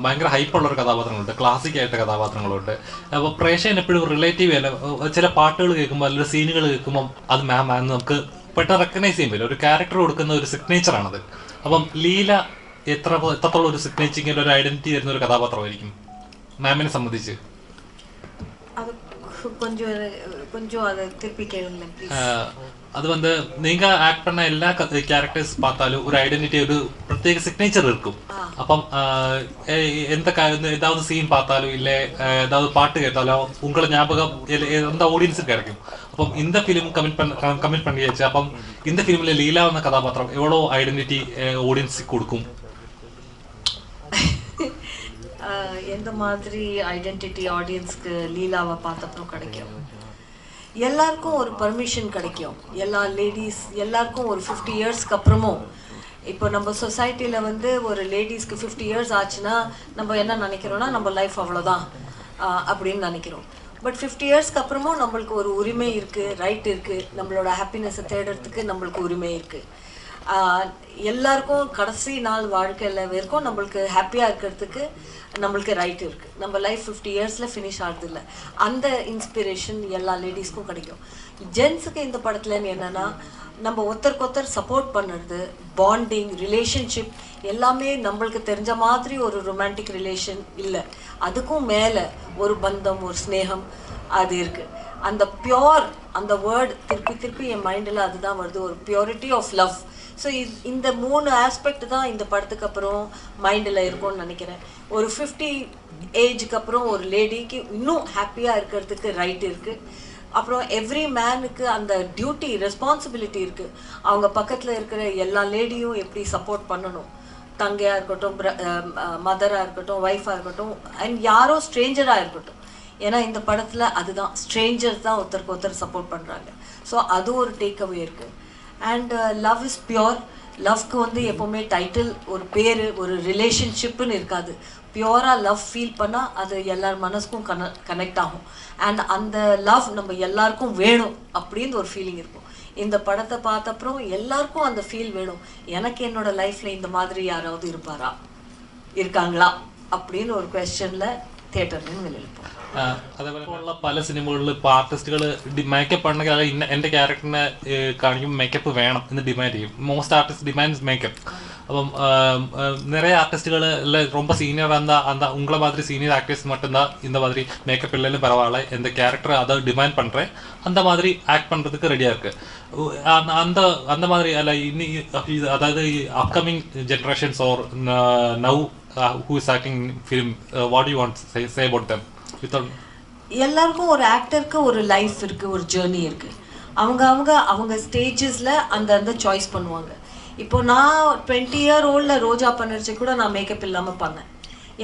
ഭയങ്കര ഹൈപ്പുള്ളൊരു കഥാപാത്രങ്ങളുണ്ട്, ക്ലാസിക് ആയിട്ട് കഥാപാത്രങ്ങളുണ്ട്. അപ്പോൾ പ്രേക്ഷകൻ എപ്പോഴും റിലേറ്റീവ് അല്ല, ചില പാട്ടുകൾ കേൾക്കുമ്പോൾ അല്ലെങ്കിൽ സീനുകൾ കേൾക്കുമ്പോൾ അത് മാം നമുക്ക് പെട്ടെന്ന് റെക്കഗ്നൈസ് ചെയ്യാൻ പറ്റില്ല. ഒരു ക്യാരക്ടർ കൊടുക്കുന്ന ഒരു സിഗ്നേച്ചറാണത്. അപ്പം ലീല എത്രത്തോളം ഒരു സിഗ്നേച്ചറിങ് ഒരു ഐഡന്റിറ്റി തരുന്ന ഒരു കഥാപാത്രമായിരിക്കും മാമിനെ സംബന്ധിച്ച്? அது வந்து நீங்க ஆக்ட் பண்ண எல்லா கேரக்டர்ஸ் பார்த்தாலும் ஒரு ஐடென்டிட்டி ஒரு பிரத்யேக சிக்னேச்சர் இருக்கும். അപ്പം ஏதாவது சீன் பார்த்தாலும் இல்லை ஏதாவது பாட்டு கேட்டாலும் உங்களை ஞாபகம் எந்த ஆடியன்ஸுக்கு கிடைக்கும். അപ്പം இந்த ஃபிலிம் கமிட் பண்ணியாச்சு. അപ്പം இந்த ஃபிலிமில் லீலா என்ற கதாபாத்திரம் எவ்வளோ ஐடென்டிட்டி ஆடியன்ஸுக்கு கொடுக்கும்? எந்த மாதிரி ஐடென்டிட்டி ஆடியன்ஸ்க்கு லீலாவை பார்த்தப்பறம் கிடைக்கும்? எல்லாருக்கும் ஒரு பர்மிஷன் கிடைக்கும். எல்லா லேடிஸ் எல்லாருக்கும் ஒரு 50 இயர்ஸ்க்கு அப்புறமும், இப்போ நம்ம சொசைட்டியில் வந்து ஒரு லேடிஸ்க்கு 50 இயர்ஸ் ஆச்சுன்னா நம்ம என்ன நினைக்கிறோன்னா நம்ம லைஃப் அவ்வளோதான் அப்படின்னு நினைக்கிறோம். பட் 50 இயர்ஸ்க்கு அப்புறமும் நம்மளுக்கு ஒரு உரிமை இருக்குது, ரைட் இருக்குது, நம்மளோட ஹாப்பினஸை தேடுறதுக்கு நம்மளுக்கு உரிமை இருக்குது. எல்லாருக்கும் கடைசி நாள் வாழ்க்கையில் வரைக்கும் நம்மளுக்கு ஹாப்பியாக இருக்கிறதுக்கு நம்மளுக்கு ரைட் இருக்குது. நம்ம லைஃப் 50 இயர்ஸில் ஃபினிஷ் ஆகுதில்ல. அந்த இன்ஸ்பிரேஷன் எல்லா லேடிஸ்க்கும் கிடைக்கும். ஜென்ஸுக்கு இந்த படத்தில் என்னென்னா நம்ம ஒருத்தருக்கு சப்போர்ட் பண்ணுறது, பாண்டிங், ரிலேஷன்ஷிப் எல்லாமே நம்மளுக்கு தெரிஞ்ச மாதிரி ஒரு ரொமான்டிக் ரிலேஷன் இல்லை, அதுக்கும் மேலே ஒரு பந்தம், ஒரு ஸ்னேகம் அது இருக்குது. அந்த பியோர், அந்த வேர்டு திருப்பி என் மைண்டில் அதுதான் வருது, ஒரு பியூரிட்டி ஆஃப் லவ். ஸோ இந்த 3 ஆஸ்பெக்ட் தான் இந்த படத்துக்கு அப்புறம் மைண்டில் இருக்கும்னு நினைக்கிறேன். ஒரு 50 ஏஜுக்கு அப்புறம் ஒரு லேடிக்கு இன்னும் ஹாப்பியாக இருக்கிறதுக்கு ரைட் இருக்குது. அப்புறம் எவ்ரி மேனுக்கு அந்த டியூட்டி, ரெஸ்பான்சிபிலிட்டி இருக்குது. அவங்க பக்கத்தில் இருக்கிற எல்லா லேடியும் எப்படி சப்போர்ட் பண்ணணும், தங்கையாக இருக்கட்டும், மதராக இருக்கட்டும், ஒய்ஃபாக இருக்கட்டும், அண்ட் யாரோ ஸ்ட்ரேஞ்சராக இருக்கட்டும். ஏன்னா இந்த படத்தில் அதுதான், ஸ்ட்ரேஞ்சர்ஸ் தான் ஒருத்தருக்கு சப்போர்ட் பண்ணுறாங்க. ஸோ அது ஒரு டேக் அவே இருக்குது. And love is pure. லவ்க்கு வந்து எப்போவுமே டைட்டில், ஒரு பேர், ஒரு ரிலேஷன்ஷிப்புன்னு இருக்காது. பியோராக லவ் ஃபீல் பண்ணால் அது எல்லார் மனசுக்கும் கனெக்ட் ஆகும். அண்ட் அந்த லவ் நம்ம எல்லாருக்கும் வேணும் அப்படின்னு ஒரு ஃபீலிங் இருக்கும். இந்த படத்தை பார்த்த அப்புறம் எல்லாருக்கும் அந்த ஃபீல் வேணும். எனக்கு என்னோட லைஃப்பில் இந்த மாதிரி யாராவது இருக்காங்களா அப்படின்னு ஒரு ക്വസ്റ്റ്യനിൽ തിയേറ്ററിൽ നിലനിൽക്കും. അതേപോലെ പല സിനിമകളിൽ ഇപ്പോൾ ആർട്ടിസ്റ്റുകൾ മേക്കപ്പ് ആണെങ്കിൽ എൻ്റെ ക്യാരക്ടറിനെ കാണിക്കുമ്പോൾ മേക്കപ്പ് വേണം എന്ന് ഡിമാൻഡ് ചെയ്യും. Most artist demands makeup. അപ്പം நிறைய ஆர்டிஸ்ட்டுகள் இல்லை ரொம்ப சீனியராக இருந்தால் அந்த உங்களை மாதிரி சீனியர் ஆக்டர்ஸ் மட்டும்தான் இந்த மாதிரி மேக்கப் இல்லைன்னு பரவாயில்ல, எந்த கேரக்டர் அதை டிமாண்ட் பண்ணுறேன் அந்த மாதிரி ஆக்ட் பண்ணுறதுக்கு ரெடியாக இருக்குது. அந்த மாதிரி அல்ல இன்னி, அதாவது upcoming generations are now who is acting film, what do you want to say about them? எல்லாருக்கும் ஒரு ஆக்டருக்கு ஒரு லைஃப் இருக்குது, ஒரு ஜேர்னி இருக்குது. அவங்க ஸ்டேஜஸில் அந்த சாய்ஸ் பண்ணுவாங்க. இப்போ நான் 20 இயர் ஓல்டில் ரோஜா பண்ணிருச்சு கூட நான் மேக்கப் இல்லாமல் பண்ணேன்.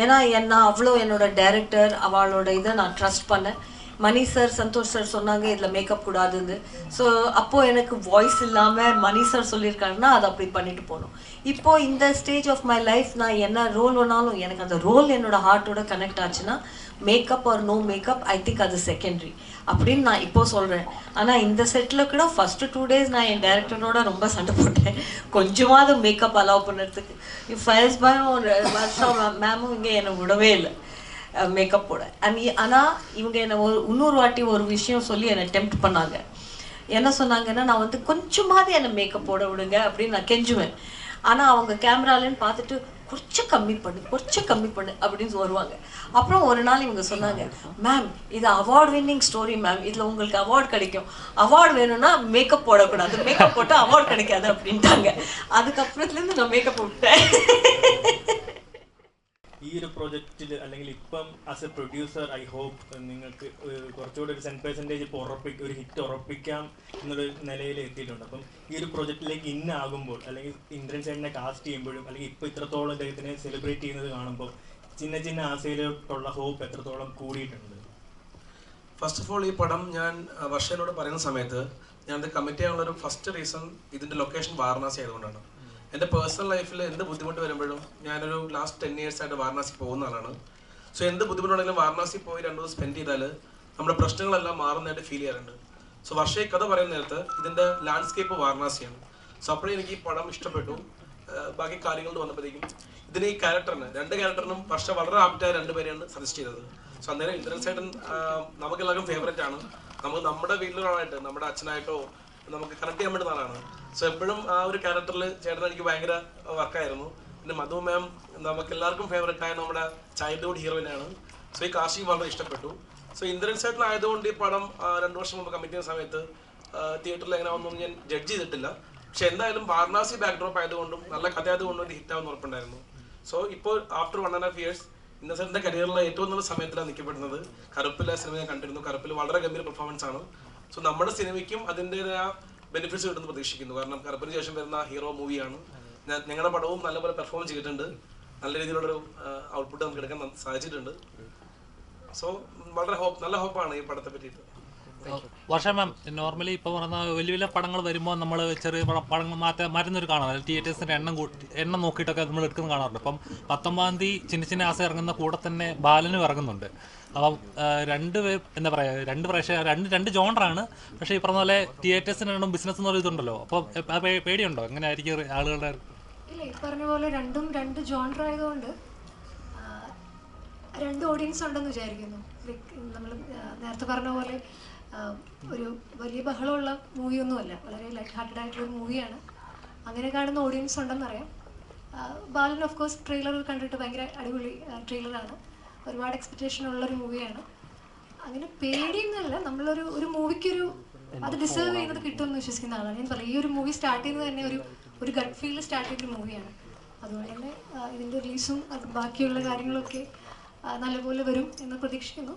ஏன்னா அவ்வளோ என்னோட டைரக்டர் அவளோட இதை நான் ட்ரஸ்ட் பண்ணேன். மணி சார் சந்தோஷ் சார் சொன்னாங்க இதில் மேக்கப் கூடாதுன்னு. ஸோ அப்போது எனக்கு வாய்ஸ் இல்லாமல் மணி சார் சொல்லியிருக்காருன்னா அதை அப்படி பண்ணிட்டு போகணும். இப்போது இந்த ஸ்டேஜ் ஆஃப் மை லைஃப் நான் என்ன ரோல் வேணாலும் எனக்கு அந்த ரோல் என்னோட ஹார்ட்டோட கனெக்ட் ஆச்சுன்னா makeup or no makeup I think அது செகண்டரி அப்படின்னு நான் இப்போது சொல்கிறேன். ஆனால் இந்த செட்டில் கூட ஃபஸ்ட்டு 2 days நான் என் டைரக்டரோட ரொம்ப சண்டை போட்டேன், கொஞ்சமாவது மேக்கப் அலோவ் பண்ணுறதுக்கு. ஃபயர்ஸ் பாயும் வருஷம் மேமும் இங்கே என்னை விடவே இல்லை மேக்கப் போட. ஆனால் இவங்க என்னை இன்னொரு வாட்டி ஒரு விஷயம் சொல்லி என்னை டெம்ப்ட் பண்ணாங்க. என்ன சொன்னாங்கன்னா, நான் வந்து கொஞ்சமாவது என்னை மேக்கப் போட விடுங்க அப்படின்னு நான் கெஞ்சுவேன். ஆனால் அவங்க கேமராலன்னு பார்த்துட்டு கொஞ்சம் கம்மி பண்ணு அப்படின்னு வருவாங்க. அப்புறம் ஒரு நாள் இவங்க சொன்னாங்க, மேம் இது அவார்ட் வின்னிங் ஸ்டோரி மேம், இதில் உங்களுக்கு அவார்டு கிடைக்கும், அவார்டு வேணும்னா மேக்கப் போடக்கூடாது, மேக்கப் போட்டால் அவார்டு கிடைக்காது அப்படின்ட்டாங்க. அதுக்கப்புறத்துலேருந்து நான் மேக்கப் விட்டேன். ഈ ഒരു പ്രോജക്റ്റിൽ അല്ലെങ്കിൽ ഇപ്പം as a producer I hope നിങ്ങൾക്ക് കുറച്ചുകൂടി ഒരു 10% ഇപ്പോൾ ഒരു ഹിറ്റ് ഉറപ്പിക്കാം എന്നൊരു നിലയിൽ എത്തിയിട്ടുണ്ട്. അപ്പം ഈ ഒരു പ്രോജക്റ്റിലേക്ക് ഇന്നാകുമ്പോൾ അല്ലെങ്കിൽ ഇന്ദ്രൻ ചേട്ടനെ കാസ്റ്റ് ചെയ്യുമ്പോഴും അല്ലെങ്കിൽ ഇപ്പോൾ ഇത്രത്തോളം അദ്ദേഹത്തിനെ സെലിബ്രേറ്റ് ചെയ്യുന്നത് കാണുമ്പോൾ ചിന്ന ആശയിലോട്ടുള്ള ഹോപ്പ് എത്രത്തോളം കൂടിയിട്ടുണ്ട്? ഫസ്റ്റ് ഓഫ് ഓൾ ഈ പടം ഞാൻ വർഷനോട് പറയുന്ന സമയത്ത് ഞാൻ അത് കമ്മിറ്റ് ചെയ്യാനുള്ളൊരു ഫസ്റ്റ് റീസൺ ഇതിൻ്റെ ലൊക്കേഷൻ വാരണാസി ആയതുകൊണ്ടാണ്. എൻ്റെ പേഴ്സണൽ ലൈഫിൽ എന്ത് ബുദ്ധിമുട്ട് വരുമ്പോഴും ഞാനൊരു ലാസ്റ്റ് 10 years ആയിട്ട് വാരണാസി പോകുന്ന ആളാണ്. സോ എന്ത് ബുദ്ധിമുട്ടുണ്ടെങ്കിലും വാരണാസി പോയി 2 ദിവസം സ്പെൻഡ് ചെയ്താൽ നമ്മുടെ പ്രശ്നങ്ങളെല്ലാം മാറുന്നതായിട്ട് ഫീൽ ചെയ്യാറുണ്ട്. സോ വർഷയെ കഥ പറയുന്ന നേരത്ത് ഇതിൻ്റെ ലാൻഡ്സ്കേപ്പ് വാരണാസിയാണ്. സോ അപ്പോഴേ എനിക്ക് ഈ പടം ഇഷ്ടപ്പെട്ടു. ബാക്കി കാര്യങ്ങൾ വന്നപ്പോഴത്തേക്കും ഇതിന് ഈ ക്യാരക്ടറിന് 2 ക്യാരക്ടറിനും വർഷ വളരെ ആപ്റ്റായ 2 പേരെയാണ് സജസ്റ്റ് ചെയ്തത്. സോ അന്നേരം ഇന്ദ്രൻ ചേട്ടൻ നമുക്കെല്ലാവർക്കും ഫേവറേറ്റ് ആണ്. നമുക്ക് നമ്മുടെ വീട്ടിലൊരാളായിട്ട് നമ്മുടെ അച്ഛനായിട്ടോ നമുക്ക് കണക്ട് ചെയ്യാൻ പറ്റുന്ന ആളാണ്. സോ എപ്പോഴും ആ ഒരു ക്യാരക്ടറിൽ ചേട്ടൻ എനിക്ക് ഭയങ്കര വർക്കായിരുന്നു. പിന്നെ മധു മാം നമുക്ക് എല്ലാവർക്കും ഫേവറേറ്റ് ആയ നമ്മുടെ ചൈൽഡ്ഹുഡ് ഹീറോയിനാണ്. സോ ഈ കാസ്റ്റിംഗ് വളരെ ഇഷ്ടപ്പെട്ടു. സോ ഇന്ദ്രൻ ചേട്ടൻ ആയതുകൊണ്ട് ഈ പടം 2 വർഷം മുമ്പ് കമ്മിറ്റ് ചെയ്യുന്ന സമയത്ത് തിയേറ്ററിൽ എങ്ങനെ ആവുന്നൊന്നും ഞാൻ ജഡ്ജ് ചെയ്തിട്ടില്ല. പക്ഷെ എന്തായാലും വാരണാസി ബാക്ക്ഡ്രോപ്പ് ആയതുകൊണ്ടും നല്ല കഥ ആയതുകൊണ്ടും ഒരു ഹിറ്റാവുന്ന ഉറപ്പുണ്ടായിരുന്നു. സോ ഇപ്പോൾ ആഫ്റ്റർ 1.5 years ഇന്ദ്രൻ ചേട്ടൻ്റെ കരിയറിലെ ഏറ്റവും നല്ല സമയത്തിലാണ് നിൽക്കപ്പെടുന്നത്. കറുപ്പിലെ സിനിമ ഞാൻ കണ്ടിരുന്നു. കറുപ്പിൽ വളരെ ഗംഭീര പെർഫോമൻസ് ആണ്. സോ നമ്മുടെ സിനിമയ്ക്കും അതിൻ്റെതായ ബെനിഫിറ്റ്സ് കിട്ടുമെന്ന് പ്രതീക്ഷിക്കുന്നു. കാരണം കറുപ്പിന് ശേഷം വരുന്ന ഹീറോ മൂവിയാണ്. ഞങ്ങളുടെ പടവും നല്ലപോലെ പെർഫോം ചെയ്തിട്ടുണ്ട്. നല്ല രീതിയിലുള്ളൊരു ഔട്ട്പുട്ട് നമുക്ക് എടുക്കാൻ സാധിച്ചിട്ടുണ്ട്. സോ വളരെ നല്ല ഹോപ്പാണ് ഈ പടത്തെ പറ്റിയിട്ട്. വർഷ മാം, നോർമലി ഇപ്പോൾ പറഞ്ഞ വലിയ വലിയ പടങ്ങൾ വരുമ്പോൾ നമ്മൾ ചെറിയ പടങ്ങൾ മാറ്റുന്നൊരു കാണാറ്, തിയേറ്റേഴ്സിൻ്റെ എണ്ണം നോക്കിയിട്ടൊക്കെ നമ്മൾ എടുക്കുന്നത് കാണാറുണ്ട്. അപ്പം 19 തീയതി ചിന്ന ആസ ഇറങ്ങുന്ന കൂടെ തന്നെ ബാലനും ഇറങ്ങുന്നുണ്ട്. അപ്പം എന്താ പറയുക, രണ്ട് ജോണറാണ്. പക്ഷേ ഈ പറഞ്ഞ പോലെ തിയേറ്റേഴ്സിൻ്റെ എണ്ണം ബിസിനസ് എന്ന് പറയുന്നത് ഇതുണ്ടല്ലോ. അപ്പോൾ പേടിയുണ്ടോ? എങ്ങനെ ആയിരിക്കും ആളുകളുടെ? ഇല്ല, ഈ പറഞ്ഞ പോലെ രണ്ടും 2 ജോണർ ആയതുകൊണ്ട് 2 ഓഡിയൻസ് ഉണ്ടെന്ന് വിചാരിക്കുന്നു. നമ്മൾ നേരത്തെ പറഞ്ഞ പോലെ ഒരു വലിയ ബഹളമുള്ള മൂവിയൊന്നുമല്ല, വളരെ ലൈറ്റ് ഹാർട്ടഡ് ആയിട്ടുള്ളൊരു മൂവിയാണ്. അങ്ങനെ കാണുന്ന ഓഡിയൻസ് ഉണ്ടെന്നറിയാം. ബാലൻ ഓഫ് കോഴ്സ് ട്രെയിലർ കണ്ടിട്ട് ഭയങ്കര അടിപൊളി ട്രെയിലറാണ്. ഒരുപാട് എക്സ്പെക്റ്റേഷൻ ഉള്ളൊരു മൂവിയാണ്. അങ്ങനെ പേടിയൊന്നുമല്ല, നമ്മളൊരു മൂവിക്കൊരു അത് ഡിസേർവ് ചെയ്യുന്നത് കിട്ടുമെന്ന് വിശ്വസിക്കുന്ന ആളാണ്. ഞാൻ പറയാം, ഈ ഒരു മൂവി സ്റ്റാർട്ട് ചെയ്യുന്നത് തന്നെ ഒരു ഗട്ട് ഫീൽ സ്റ്റാർട്ട് ചെയ്തൊരു മൂവിയാണ്. അതുകൊണ്ട് തന്നെ ഇതിൻ്റെ റിലീസും ബാക്കിയുള്ള കാര്യങ്ങളൊക്കെ നല്ലപോലെ വരും എന്ന് പ്രതീക്ഷിക്കുന്നു.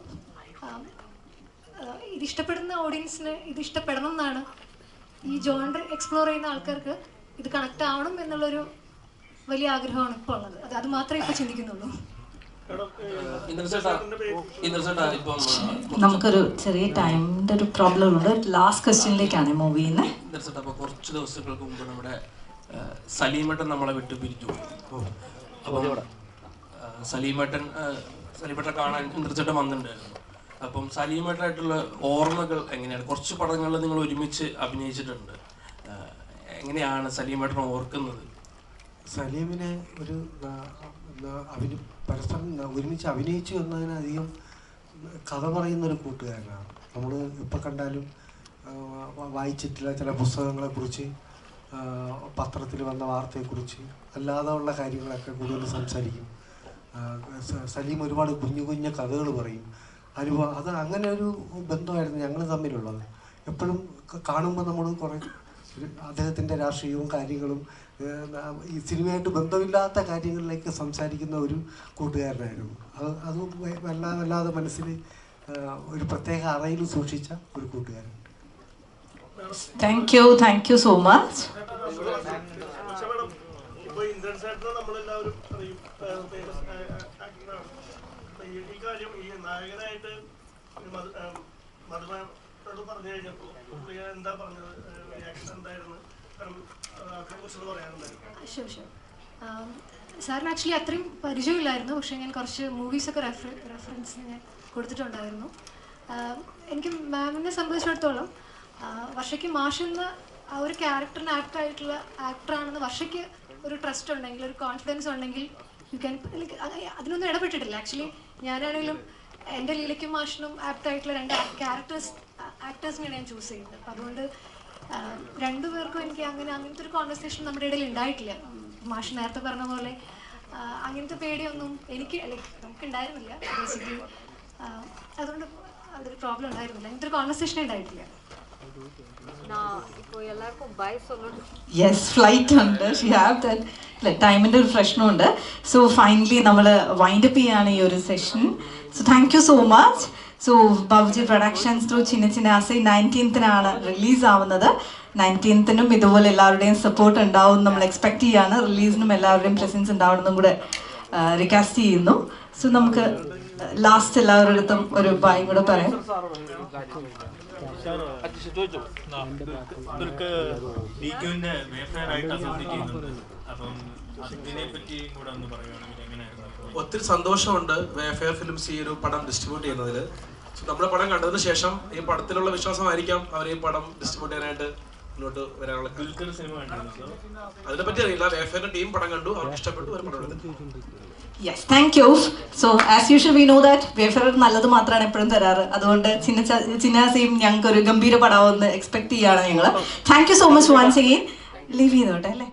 ഇത് ഇഷ്ടപ്പെടുന്ന ഓഡിയൻസിന് ഇത് ഇഷ്ടപ്പെടണം എന്നാണ്, ഈ ജോണർ എക്സ്പ്ലോർ ചെയ്യുന്ന ആൾക്കാർക്ക് ഇത് കണക്ട് ആവണം എന്നുള്ളൊരു വലിയ ആഗ്രഹമാണ് ഇപ്പോൾ ഉള്ളത്. അത് മാത്രമേ ഇപ്പോൾ ചിന്തിക്കുന്നുള്ളൂ. നമുക്കൊരു ചെറിയ ടൈമിൻ്റെ ഒരു പ്രോബ്ലം ഉണ്ട്. ലാസ്റ്റ് ക്വസ്റ്റ്യനിലേക്കാണ് മൂവിയിൽ നിന്ന്. അപ്പോൾ കുറച്ച് ദിവസങ്ങൾക്ക് മുമ്പ് നമ്മുടെ സലീമേട്ടൻ നമ്മളെ വിട്ട് പിരിഞ്ഞു. അപ്പം സലീമേട്ടൻ കാണാൻ ഇന്ദ്രചേട്ടൻ വന്നിട്ടുണ്ടായിരുന്നു. അപ്പം സലീമേട്ടനായിട്ടുള്ള ഓർമ്മകൾ എങ്ങനെയാണ്? കുറച്ച് പടങ്ങളിൽ നിങ്ങൾ ഒരുമിച്ച് അഭിനയിച്ചിട്ടുണ്ട്. എങ്ങനെയാണ് സലീമേട്ടൻ ഓർക്കുന്നത്? സലീമിനെ പരസ്പരം ഒരുമിച്ച് അഭിനയിച്ചു എന്നതിനധികം കഥ പറയുന്നൊരു കൂട്ടുകാരനാണ്. നമ്മൾ ഇപ്പോൾ കണ്ടാലും വായിച്ചിട്ടില്ല ചില പുസ്തകങ്ങളെക്കുറിച്ച്, പത്രത്തിൽ വന്ന വാർത്തയെക്കുറിച്ച്, അല്ലാതെ ഉള്ള കാര്യങ്ങളൊക്കെ കൂടുതൽ സംസാരിക്കും. സലീം ഒരുപാട് കുഞ്ഞു കഥകൾ പറയും. അത് അങ്ങനെ ഒരു ബന്ധമായിരുന്നു ഞങ്ങൾ തമ്മിലുള്ളത്. എപ്പോഴും കാണുമ്പോൾ നമ്മൾ കുറേ അദ്ദേഹത്തിൻ്റെ രാഷ്ട്രീയവും കാര്യങ്ങളും ഈ സിനിമയായിട്ട് ബന്ധമില്ലാത്ത കാര്യങ്ങളിലേക്ക് സംസാരിക്കുന്ന ഒരു കൂട്ടുകാരനായിരുന്നു. അത് വല്ലാതെ മനസ്സിൽ ഒരു പ്രത്യേക അറയിൽ സൂക്ഷിച്ച ഒരു കൂട്ടുകാരൻ. Thank you so much. ഇപ്പോൾ ഇന്ദ്രൻ ചേട്ടനെ നമ്മളെല്ലാവരും അറിയും, ഫേമസ് ആക്ടറാണ്. ഈ കാര്യം ഈ നായകനായിട്ട് മധുമയോട് പറഞ്ഞു കഴിഞ്ഞപ്പോൾ പ്രിയ എന്താ പറഞ്ഞത്, റിയാക്ഷൻ എന്തായിരുന്നു? കാരണം അതിനെക്കുറിച്ച് പറയാനുണ്ടായിരുന്നു. ഷുവർ. സാറിന് ആക്ച്വലി അത്രയും പരിചയമില്ലായിരുന്നു, പക്ഷേ ഞാൻ കുറച്ച് മൂവീസൊക്കെ റെഫറൻസ് ഞാൻ കൊടുത്തിട്ടുണ്ടായിരുന്നു. എനിക്ക് മാമിനെ സംബന്ധിച്ചിടത്തോളം വർഷയ്ക്ക് മാഷ് എന്ന ആ ഒരു ക്യാരക്ടറിന് ആപ്റ്റായിട്ടുള്ള ആക്ടറാണെന്ന് വർഷയ്ക്ക് ഒരു ട്രസ്റ്റ് ഉണ്ടെങ്കിൽ, ഒരു കോൺഫിഡൻസ് ഉണ്ടെങ്കിൽ യു ക്യാൻ അതിനൊന്നും ഇടപെട്ടിട്ടില്ല. ആക്ച്വലി ഞാനാണെങ്കിലും എൻ്റെ ലീലയ്ക്കും മാഷിനും ആപ്റ്റായിട്ടുള്ള രണ്ട് ആക്ടേഴ്സിനെയാണ് ഞാൻ ചൂസ് ചെയ്യുന്നത്. അപ്പം അതുകൊണ്ട് രണ്ടുപേർക്കും എനിക്ക് അങ്ങനത്തെ ഒരു കോൺവെർസേഷൻ നമ്മുടെ ഇടയിൽ ഉണ്ടായിട്ടില്ല. മാഷ് നേരത്തെ പറഞ്ഞ പോലെ അങ്ങനത്തെ പേടിയൊന്നും എനിക്ക് നമുക്ക് ഉണ്ടായിരുന്നില്ല ബേസിക്കലി. അതുകൊണ്ട് അതൊരു പ്രോബ്ലം ഉണ്ടായിരുന്നില്ല, അങ്ങനത്തെ ഒരു കോൺവെർസേഷൻ ഉണ്ടായിട്ടില്ല. യെസ്, ഫ്ലൈറ്റ് ഉണ്ട്, ഷി ഹാവ് ദാറ്റ് ടൈമിൻ്റെ ഒരു പ്രശ്നമുണ്ട്. സോ ഫൈനലി നമ്മൾ വൈൻഡപ്പ് ചെയ്യാണ് ഈ ഒരു session. So thank you so much. So Babuji productions through Chinna Chinna Aasai 19th release ആവുന്നത്. 19th ഇതുപോലെ എല്ലാവരുടെയും സപ്പോർട്ട് ഉണ്ടാവും നമ്മൾ എക്സ്പെക്ട് ചെയ്യാണ്. റിലീസിനും എല്ലാവരുടെയും പ്രസൻസ് ഉണ്ടാവണമെന്നും കൂടെ റിക്വസ്റ്റ് ചെയ്യുന്നു. സോ നമുക്ക് ലാസ്റ്റ് എല്ലാവരുടെ അടുത്തും ഒരു ബായും കൂടെ പറയാം. ഒത്തിരി സന്തോഷമുണ്ട് വേഫെയർ ഫിലിംസ് ഈ ഒരു പടം ഡിസ്ട്രിബ്യൂട്ട് ചെയ്യുന്നതിൽ. നമ്മുടെ പടം കണ്ടതിന് ശേഷം ഈ പടത്തിലുള്ള വിശ്വാസമായിരിക്കാം അവർ ഈ പടം ഡിസ്ട്രിബ്യൂട്ട് ചെയ്യാനായിട്ട് മുന്നോട്ട് വരാനുള്ള. അതിനെപ്പറ്റി അറിയില്ല, വേഫെയറിന്റെ ടീം പടം കണ്ടു, അവർക്ക് ഇഷ്ടപ്പെട്ടു, ഒരു പടം എടുത്തു. Yes, thank you. So as usual we know that വേഫെയർ നല്ലത് മാത്രമാണ് എപ്പോഴും തരാറ്. അതുകൊണ്ട് ചിന്നാസയും ഞങ്ങൾക്ക് ഒരു ഗംഭീര പടമാവെന്ന് എക്സ്പെക്ട് ചെയ്യുകയാണ് ഞങ്ങൾ. Thank you so much once again. Leave ചെയ്തോട്ടെ അല്ലേ?